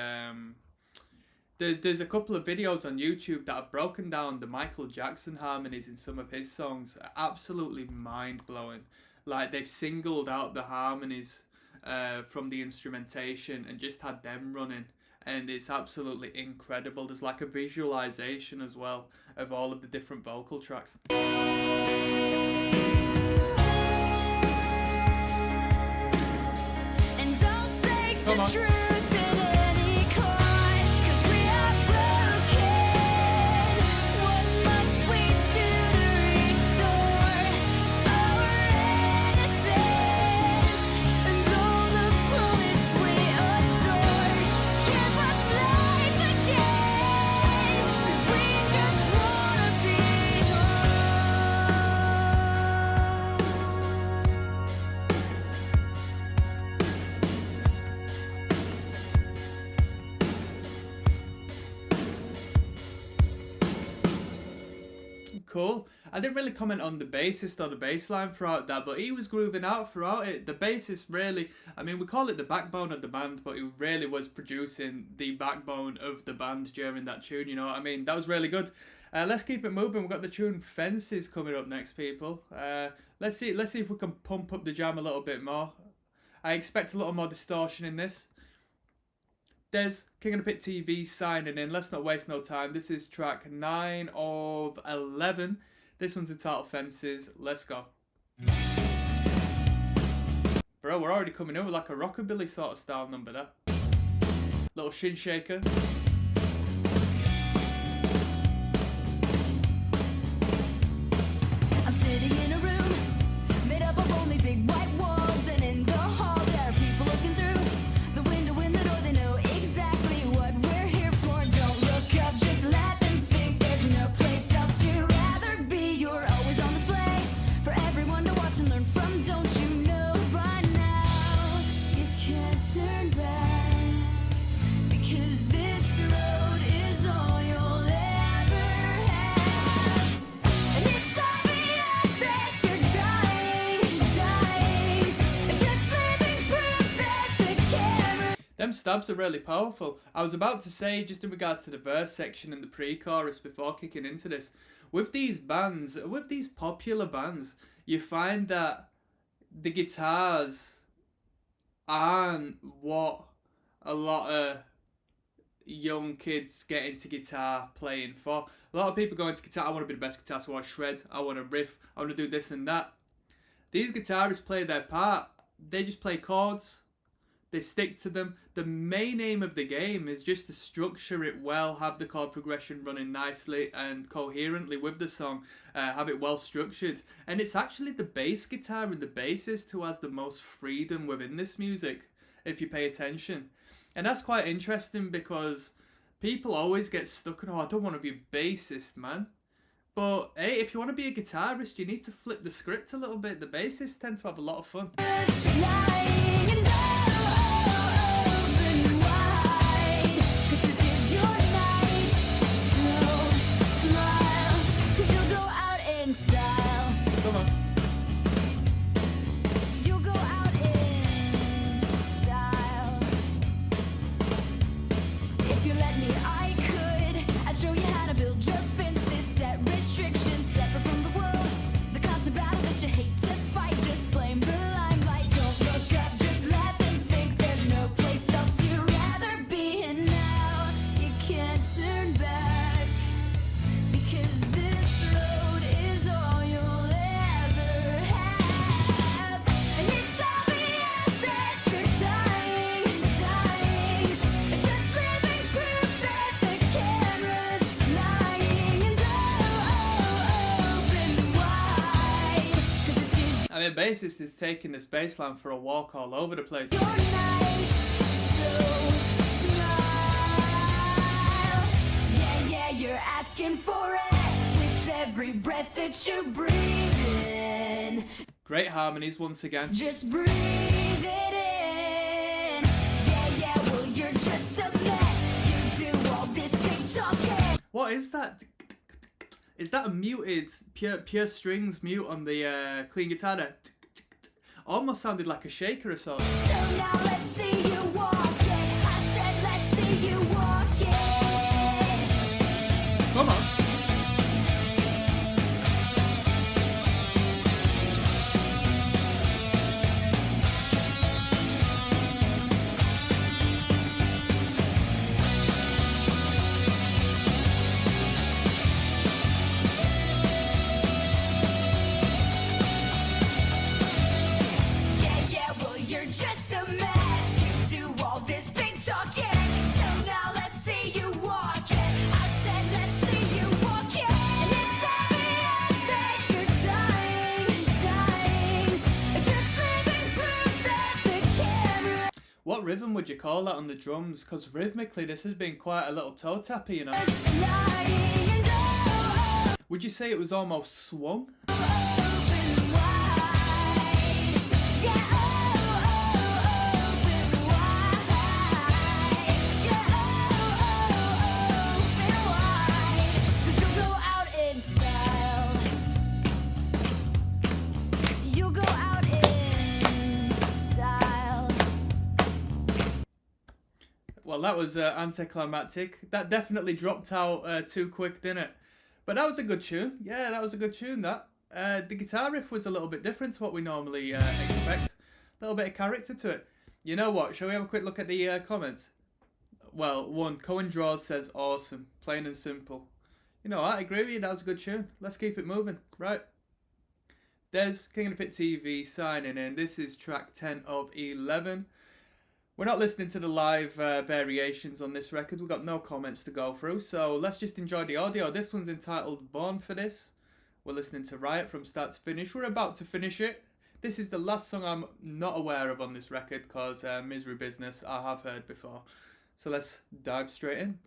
[SPEAKER 1] a couple of videos on YouTube that have broken down the Michael Jackson harmonies in some of his songs. Absolutely mind-blowing. Like, they've singled out the harmonies from the instrumentation and just had them running, and it's absolutely incredible. There's like a visualization as well of all of the different vocal tracks.
[SPEAKER 2] And don't take
[SPEAKER 1] Come
[SPEAKER 2] the
[SPEAKER 1] on.
[SPEAKER 2] truth at any cost, 'cause we are broken. What must we do to restore our innocence and all the promise we adored? Give us life again, 'cause we just wanna be
[SPEAKER 1] Cool. I didn't really comment on the bassist or the bass line throughout that, but he was grooving out throughout it. The bassist really, I mean, we call it the backbone of the band, but he really was producing the backbone of the band during that tune, you know what I mean? That was really good. Let's keep it moving. We've got the tune Fences coming up next, people. Let's see if we can pump up the jam a little bit more. I expect a little more distortion in this. Des, King of the Pit TV signing in. Let's not waste no time. This is track 9 of 11. This one's entitled Fences. Let's go. Bro, we're already coming in with like a rockabilly sort of style number there. Little shin shaker.
[SPEAKER 2] I'm sitting in a room made up of only big white walls, and in the hall there are people looking through the window in the door. They know exactly what we're here for. Don't look up, just let them think. There's no place else you'd rather be. You're always on display for everyone to watch and learn from. Don't you know by now? You can't can't turn back, because this road is all you'll ever have. And it's obvious that you're dying, just living proof that the camera.
[SPEAKER 1] Them stabs are really powerful. I was about to say, just in regards to the verse section and the pre-chorus before kicking into this, with these bands, with these popular bands, you find that the guitars aren't what a lot of young kids get into guitar playing for. A lot of people go into guitar, I want to be the best guitarist, I want to shred, I want to riff, I want to do this and that. These guitarists play their part. They just play chords. They stick to them. The main aim of the game is just to structure it well, have the chord progression running nicely and coherently with the song, have it well structured. And it's actually the bass guitar and the bassist who has the most freedom within this music, if you pay attention. And that's quite interesting because people always get stuck on, oh, I don't want to be a bassist, man. But hey, if you want to be a guitarist, you need to flip the script a little bit. The bassists tend to have a lot of fun.
[SPEAKER 2] Lying and open wide, 'cause this is your night. So smile, 'cause you'll go out in style.
[SPEAKER 1] Come on.
[SPEAKER 2] You'll go out in style. If you let me, I could. I'd show you how to build your fences, set restrictions, separate from the world. The constant battle that you hate to fight, just blame the limelight. Don't look up, just let them think there's no place else you'd rather be. And now you can't turn back, because this road is all you'll ever have. And it's obvious that you're dying, just living proof that the camera's lying and open wide, 'cause this is
[SPEAKER 1] I mean, bassist is taking this bass line for a walk all over the place.
[SPEAKER 2] your night. So smile. Yeah, you're asking for it with every breath that you breathe in.
[SPEAKER 1] Great harmonies once again.
[SPEAKER 2] Just breathe it in. Yeah, well, you're just a mess. You do all this big talking.
[SPEAKER 1] What is that? Is that a muted, pure strings mute on the clean guitar there? Almost sounded like a shaker or something.
[SPEAKER 2] So now let's see you walk it. I said let's see you walk it.
[SPEAKER 1] Come on.
[SPEAKER 2] Yeah, well, you're just a mess. You do all this big talking. So now let's see you walk it. I said let's see you walk it. And it's obvious that you're dying, just living proof that the camera.
[SPEAKER 1] What rhythm would you call that on the drums? Because rhythmically this has been quite a little toe tappy, you know.
[SPEAKER 2] Lying and
[SPEAKER 1] Would you say it was almost swung?
[SPEAKER 2] open wide. Yeah, open wide. Yeah, open wide. 'Cause you'll go out in style. You'll go out in style.
[SPEAKER 1] Well, that was anticlimactic. That definitely dropped out too quick, didn't it? But that was a good tune. Yeah, that was a good tune, that. The guitar riff was a little bit different to what we normally expect. A little bit of character to it. You know what? Shall we have a quick look at the comments? Well, one, Cohen Draws says, awesome. Plain and simple. You know what? I agree with you. That was a good tune. Let's keep it moving. Right. Des, King of the Pit TV, signing in. This is track 10 of 11. We're not listening to the live variations on this record. We've got no comments to go through, so let's just enjoy the audio. This one's entitled Born for This. We're listening to Riot from start to finish. We're about to finish it. This is the last song I'm not aware of on this record because Misery Business I have heard before. So let's dive straight in.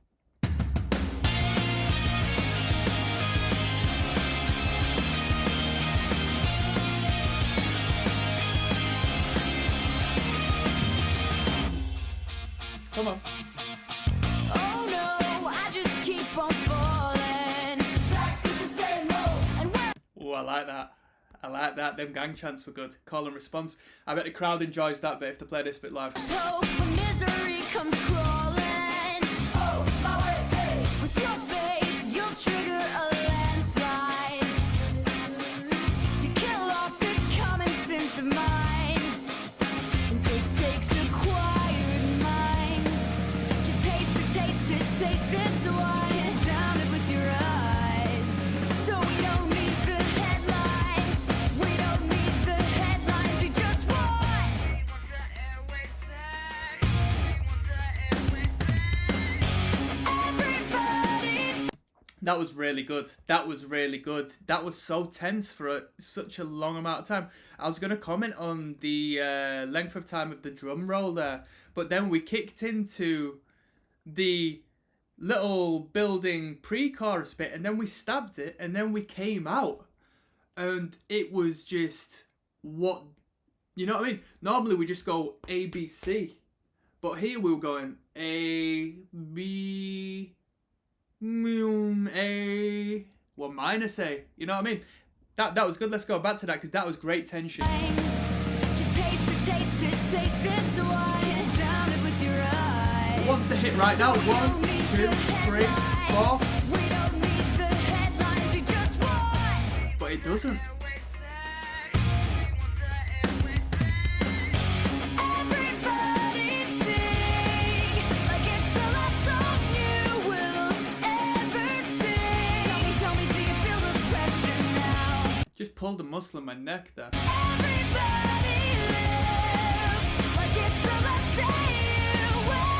[SPEAKER 1] Come on.
[SPEAKER 2] Oh no, I just keep on falling back to the same road. And where
[SPEAKER 1] Oh, I like that. I like that. Them gang chants were good. Call and response. I bet the crowd enjoys that bit if they play this bit live.
[SPEAKER 2] there's hope when misery comes crawling. Oh, my way, hey. With your faith, you'll trigger a landslide. You kill off this common sense of mine. And it takes acquired minds to taste this wine. Can't down it with your eyes. So we don't need the headlines. We don't need the headlines. We just want. Everybody's
[SPEAKER 1] That was really good. That was really good. That was so tense for such a long amount of time. I was going to comment on the length of time of the drum roll there, but then we kicked into the little building pre-chorus bit, and then we stabbed it, and then we came out, and it was just what, you know what I mean? Normally we just go A, B, C, but here we were going A, B, A, well, minus A, you know what I mean? That was good. Let's go back to that because that was great tension.
[SPEAKER 2] to taste this wine. Can't down it with your eyes.
[SPEAKER 1] What's the hit right now? 1, 2, 3, 4.
[SPEAKER 2] We don't need the headlines. We just want.
[SPEAKER 1] But it doesn't.
[SPEAKER 2] Everybody sing like it's the last song you will ever sing. Tell me, do you feel the pressure now?
[SPEAKER 1] Just pulled a muscle in my neck there.
[SPEAKER 2] Everybody live like it's the last day you will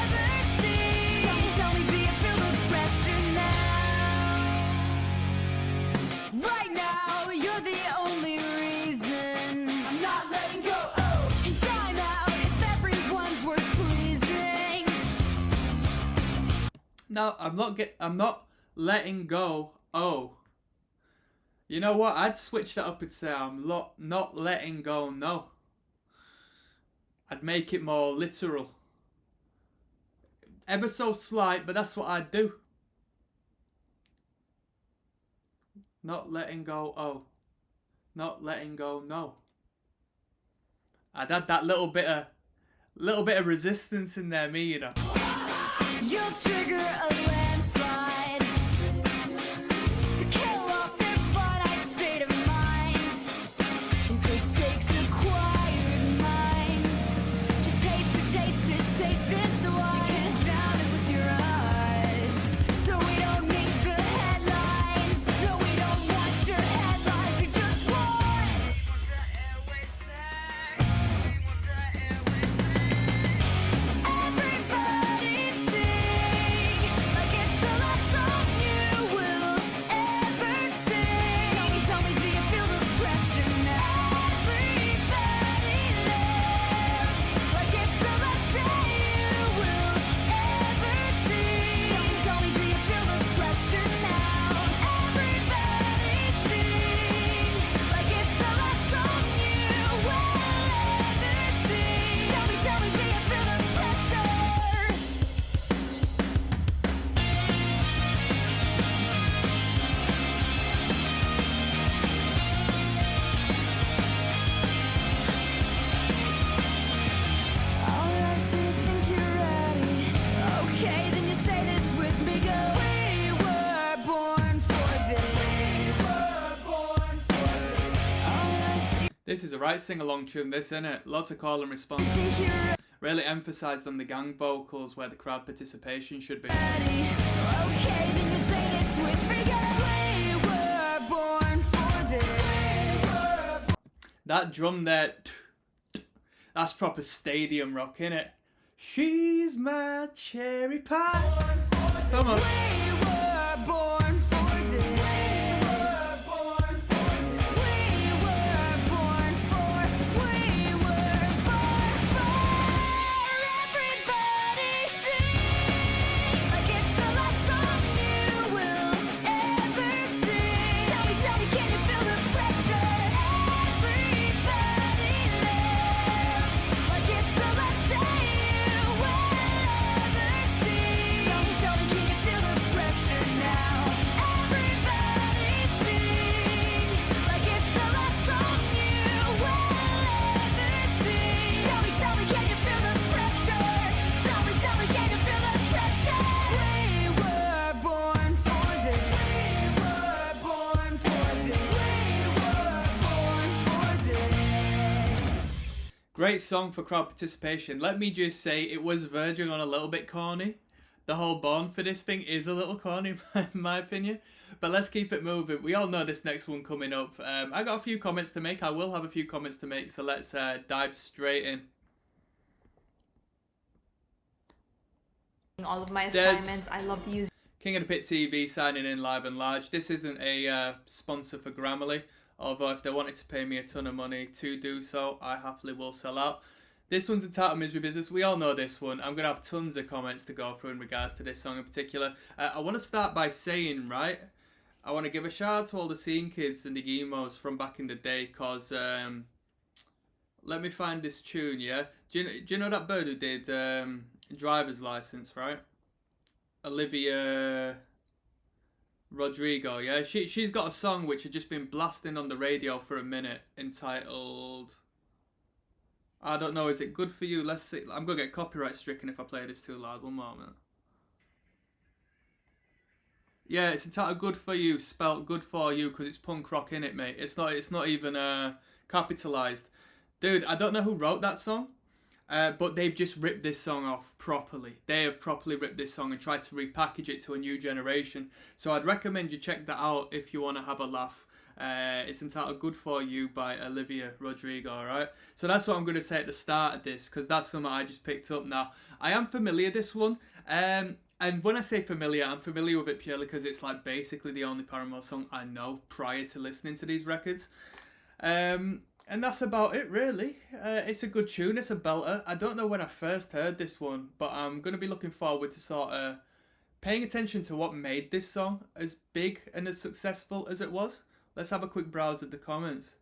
[SPEAKER 2] ever see. Tell me, do you feel the pressure now? Right now, you're the only reason I'm not letting go. Oh, and time out if everyone's worth pleasing.
[SPEAKER 1] No, I'm not letting go. Oh. You know what? I'd switch that up and say I'm not letting go. No. I'd make it more literal. Ever so slight, but that's what I'd do. Not letting go. Oh. Not letting go. No. I'd add that little bit of resistance in there, me, you know.
[SPEAKER 2] You'll trigger a landslide to kill off their finite state of mind. And it takes acquired minds to taste this wine. You can't down it with your eyes. So we don't need the headlines. No, we don't want your headlines. We just want. Everybody sing like it's the last song you will ever sing. Tell me, do you feel the pressure now? Everybody live like it's the last day you will ever see. Tell me, do you feel the pressure now? Everybody sing like it's the last song you will ever sing. Tell me, do you feel the pressure? Alright, so you think you're ready? Okay, then you say this with me, go. We were born for this. Alright, so
[SPEAKER 1] This is a right sing-along tune, this, innit? Lots of call and response.
[SPEAKER 2] you think you're
[SPEAKER 1] Really emphasised on the gang vocals where the crowd participation should be.
[SPEAKER 2] ready? Okay, then you say this with me, go. We were born for this.
[SPEAKER 1] That drum there, that's proper stadium rock, innit? She's my cherry pie. Come on.
[SPEAKER 2] We were born for this. We were born for. Everybody sing like it's the last song you will ever sing. Tell me, can you feel the pressure? Everybody live like it's the last day you will
[SPEAKER 1] Great song for crowd participation. Let me just say, it was verging on a little bit corny. The whole Born for this thing is a little corny, in my opinion. But let's keep it moving. We all know this next one coming up. I got a few comments to make. I will have a few comments to make, so let's dive straight in.
[SPEAKER 3] All of my assignments. I love to use
[SPEAKER 1] King of the Pit TV signing in live and large. This isn't a sponsor for Grammarly, although if they wanted to pay me a ton of money to do so, I happily will sell out. This one's entitled Misery Business. We all know this one. I'm going to have tons of comments to go through in regards to this song in particular. I want to start by saying, right, I want to give a shout out to all the scene kids and the emos from back in the day, because let me find this tune, yeah? Do you know that bird who did Driver's License, right? Olivia Rodrigo, yeah? She's got a song which had just been blasting on the radio for a minute entitled... I don't know, is it Good For You? Let's see. I'm going to get copyright stricken if I play this too loud. One moment. Yeah, it's entitled Good For You, spelt Good For You, because it's punk rock in it, mate. It's not even capitalised. Dude, I don't know who wrote that song, but they've just ripped this song off properly. They have properly ripped this song and tried to repackage it to a new generation. So I'd recommend you check that out if you want to have a laugh. It's entitled Good For You by Olivia Rodrigo, alright? So that's what I'm going to say at the start of this, because that's something I just picked up now. I am familiar this one, and when I say familiar, I'm familiar with it purely because it's like basically the only Paramore song I know prior to listening to these records. And that's about it, really. It's a good tune, it's a belter. I don't know when I first heard this one, but I'm going to be looking forward to sort of paying attention to what made this song as big and as successful as it was. Let's have a quick browse of the comments.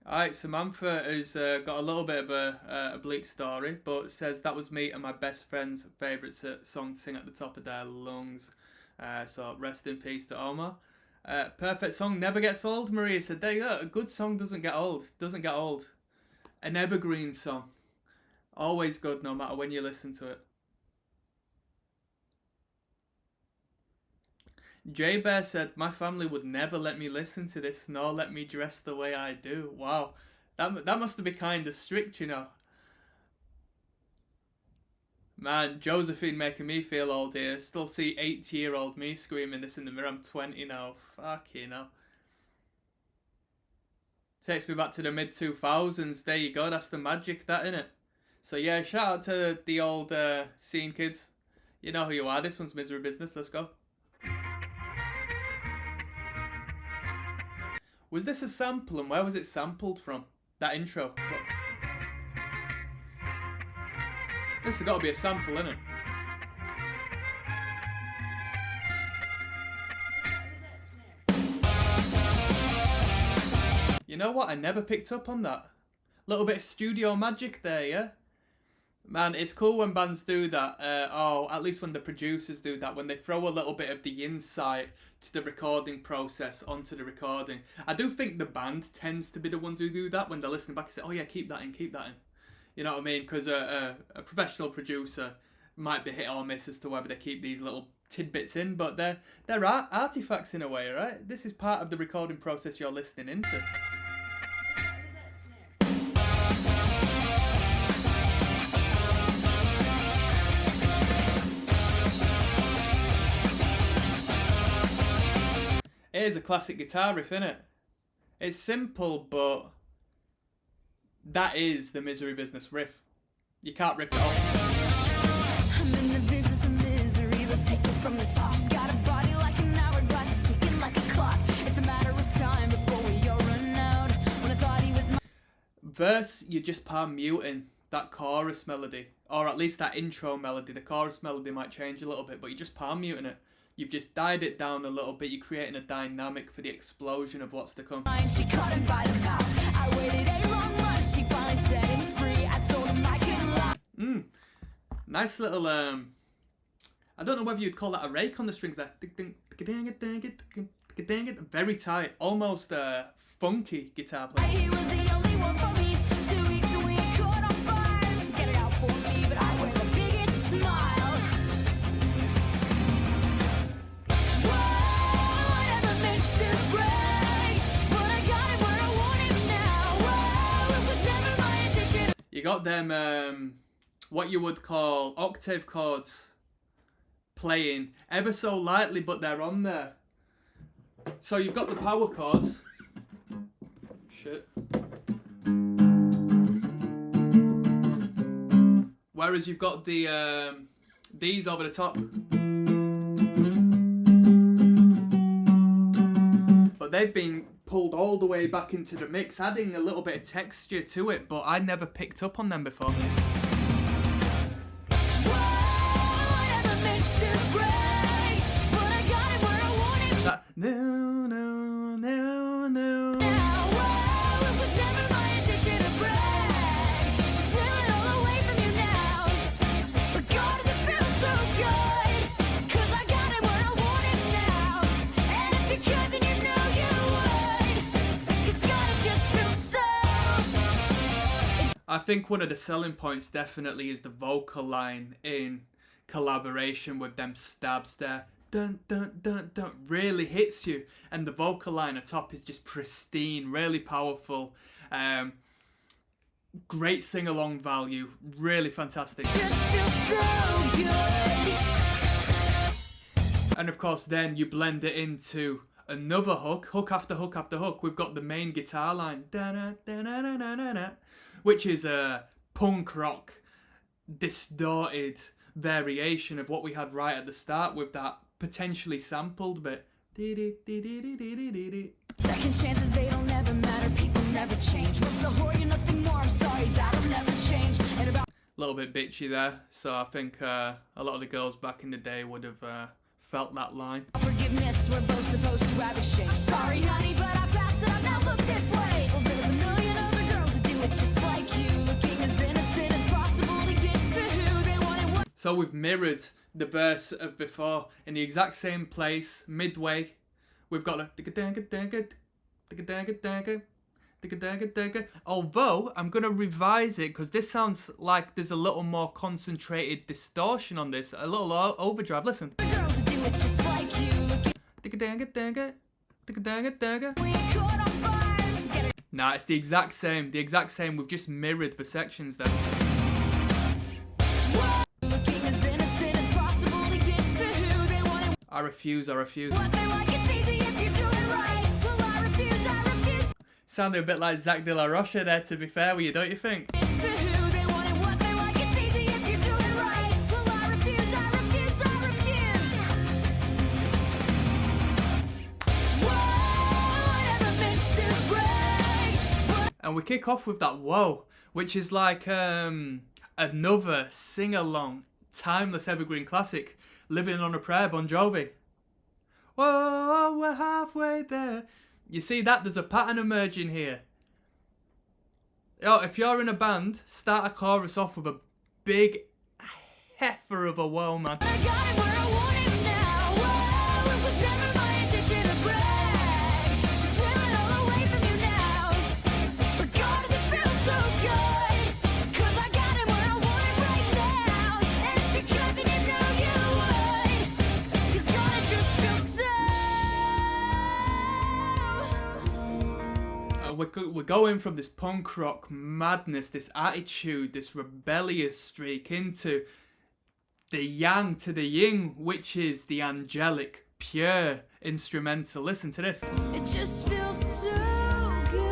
[SPEAKER 1] Alright, Samantha has got a little bit of a bleak story, but says that was me and my best friend's favourite song to sing at the top of their lungs. So rest in peace to Omar. Perfect song, never gets old, Maria said. There you go, a good song doesn't get old. Doesn't get old. An evergreen song. Always good no matter when you listen to it. J Bear said, my family would never let me listen to this, nor let me dress the way I do. Wow. That must have been kind of strict, you know. Man, Josephine making me feel old here. Still see 80-year-old me screaming this in the mirror. I'm 20 now. Fucking hell. Takes me back to the mid-2000s. There you go. That's the magic, that, innit? So yeah, shout out to the old scene kids. You know who you are. This one's Misery Business. Let's go. Was this a sample, and where was it sampled from? That intro. What? This has got to be a sample, innit? You know what? I never picked up on that. Little bit of studio magic there, yeah? Man, it's cool when bands do that, at least when the producers do that, when they throw a little bit of the insight to the recording process onto the recording. I do think the band tends to be the ones who do that when they're listening back and say, oh yeah, keep that in. You know what I mean? Because a professional producer might be hit or miss as to whether they keep these little tidbits in, but they're artifacts in a way, right? This is part of the recording process you're listening into. It is a classic guitar riff, innit? It's simple, but that is the Misery Business riff. You can't rip it off.
[SPEAKER 2] I'm in the business of misery. Let's take it from the top. She's got a body like an hourglass, it's ticking like a clock. It's a matter of time before we all run out. When I thought he was my
[SPEAKER 1] verse, you're just palm muting that chorus melody, or at least that intro melody. The chorus melody might change a little bit, but you're just palm muting it. You've just died it down a little bit. You're creating a dynamic for the explosion of what's to come.
[SPEAKER 2] She caught him by the mouth. I waited a long run. She finally set him free. I told him I couldn't lie.
[SPEAKER 1] Nice little I don't know whether you'd call that a rake on the strings there. Very tight, almost funky guitar playing.
[SPEAKER 2] He was the only one for me. 2 weeks and we caught on fire. She's got it out for me, but I wear the biggest smile. Whoa, I never meant to break, but I got it where I want it now. Whoa,
[SPEAKER 1] You got them, what you would call octave chords playing ever so lightly, but they're on there. So you've got the power chords. Shit. Whereas you've got the these over the top. But they've been pulled all the way back into the mix, adding a little bit of texture to it, but I never picked up on them before. That, no, no, no, no. I think one of the selling points definitely is the vocal line in collaboration with them stabs there. Dun dun dun dun, really hits you, and the vocal line atop is just pristine, really powerful. Great sing-along value, really fantastic.
[SPEAKER 2] Just feels so good.
[SPEAKER 1] And of course then you blend it into another hook after hook after hook. We've got the main guitar line, which is a punk rock distorted variation of what we had right at the start with that potentially sampled bit.
[SPEAKER 2] Second chances, they don't ever matter. People never change. What's the whore? You're nothing more. I'm sorry, that'll never change. And about
[SPEAKER 1] A little bit bitchy there, so I think a lot of the girls back in the day would have felt that line.
[SPEAKER 2] forgiveness, we're both supposed to have exchange. Sorry, honey, but I passed it up. Now look this way. Well, there's a million other girls that do it just like you, looking as innocent as possible to get to who they want.
[SPEAKER 1] So we've mirrored the verse of before in the exact same place, midway. We've got a although I'm gonna revise it because this sounds like there's a little more concentrated distortion on this, a little overdrive. Listen.
[SPEAKER 2] Girls that do it just like you, looking when you're caught on fire. Just get it.
[SPEAKER 1] Nah, it's the exact same. We've just mirrored the sections there.
[SPEAKER 2] Looking as innocent as possible to get to who they want.
[SPEAKER 1] I refuse.
[SPEAKER 2] What they like, it's easy if you do it right. Well, I refuse.
[SPEAKER 1] Sounded a bit like Zach De La Rocha there, to be fair with you, don't you think?
[SPEAKER 2] Get to who they want and what they like, it's easy if you do it right. Well, I refuse. Whoa, never meant to break.
[SPEAKER 1] And we kick off with that whoa, which is like another sing-along, timeless evergreen classic, Living on a Prayer, Bon Jovi. Whoa, we're halfway there. You see that? There's a pattern emerging here. Oh, if you're in a band, start a chorus off with a big heifer of a whoa, man.
[SPEAKER 2] I got it where I want it now. Whoa, it was never my intention to brag. Just steal it all away from you now. But God, does it feel so good? 'Cause I got it where I want it right now. And if you could, then you know you would. 'Cause God, it just feels so.
[SPEAKER 1] We're going from this punk rock madness, this attitude, this rebellious streak into the yang to the yin, which is the angelic, pure instrumental. Listen to this.
[SPEAKER 2] It just feels so good.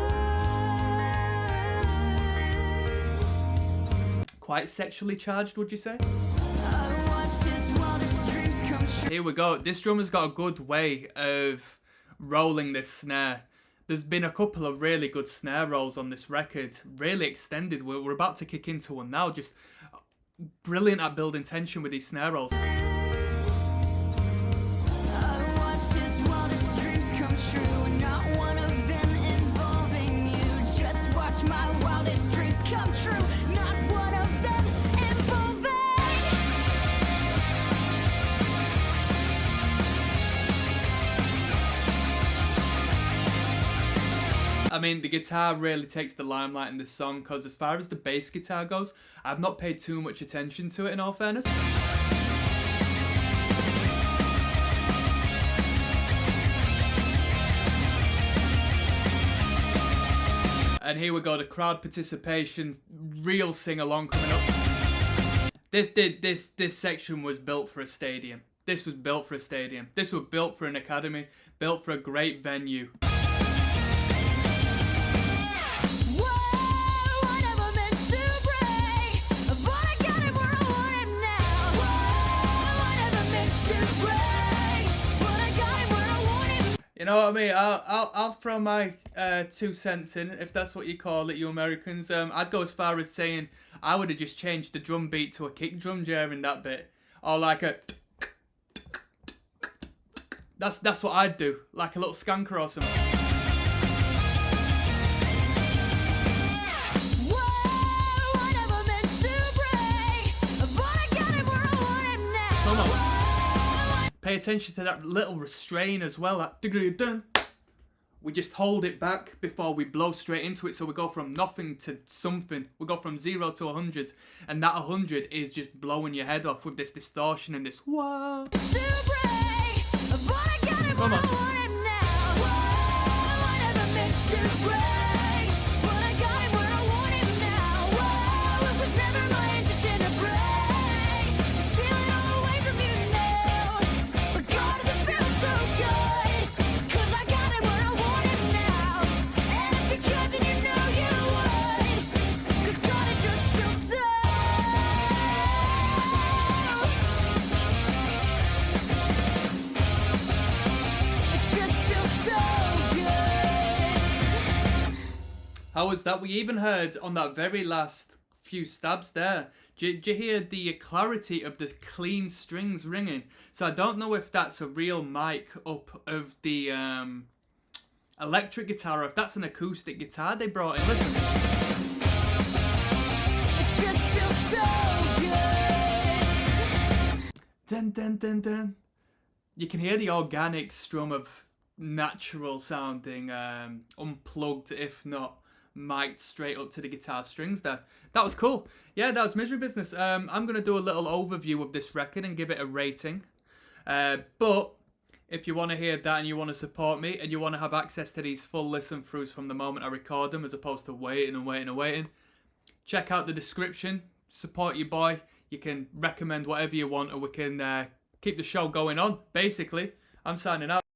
[SPEAKER 1] Quite sexually charged, would you say?
[SPEAKER 2] I watched his wildest dreams come true.
[SPEAKER 1] Here we go. This drummer's got a good way of rolling this snare. There's been a couple of really good snare rolls on this record, really extended. We're about to kick into one now. Just brilliant at building tension with these snare rolls.
[SPEAKER 2] I watched his wildest dreams come true, and not one of them involving you. Just watch my wildest dreams come true, not one of them involving.
[SPEAKER 1] I mean, the guitar really takes the limelight in this song because as far as the bass guitar goes, I've not paid too much attention to it in all fairness. And here we go, the crowd participation, real sing-along coming up. This section was built for a stadium. This was built for a stadium. This was built for an academy, built for a great venue. You know what I mean? I'll throw my 2 cents in, if that's what you call it, you Americans. I'd go as far as saying I would have just changed the drum beat to a kick drum during that bit, or like a. That's what I'd do, like a little skanker or something. Come on. Pay attention to that little restrain as well. That we just hold it back before we blow straight into it. So we go from nothing to something. We go from 0 to 100. And that 100 is just blowing your head off with this distortion and this whoa. Come on. How was that? We even heard on that very last few stabs there. Did you hear the clarity of the clean strings ringing? So I don't know if that's a real mic up of the electric guitar or if that's an acoustic guitar they brought in. Listen. It just feels so good. Dun, dun, dun, dun. You can hear the organic strum of natural sounding, unplugged if not mic'd straight up to the guitar strings there. That was cool. Yeah, that was Misery Business. I'm going to do a little overview of this record and give it a rating. But if you want to hear that and you want to support me and you want to have access to these full listen throughs from the moment I record them as opposed to waiting, check out the description. Support your boy. You can recommend whatever you want and we can keep the show going on, basically. I'm signing out.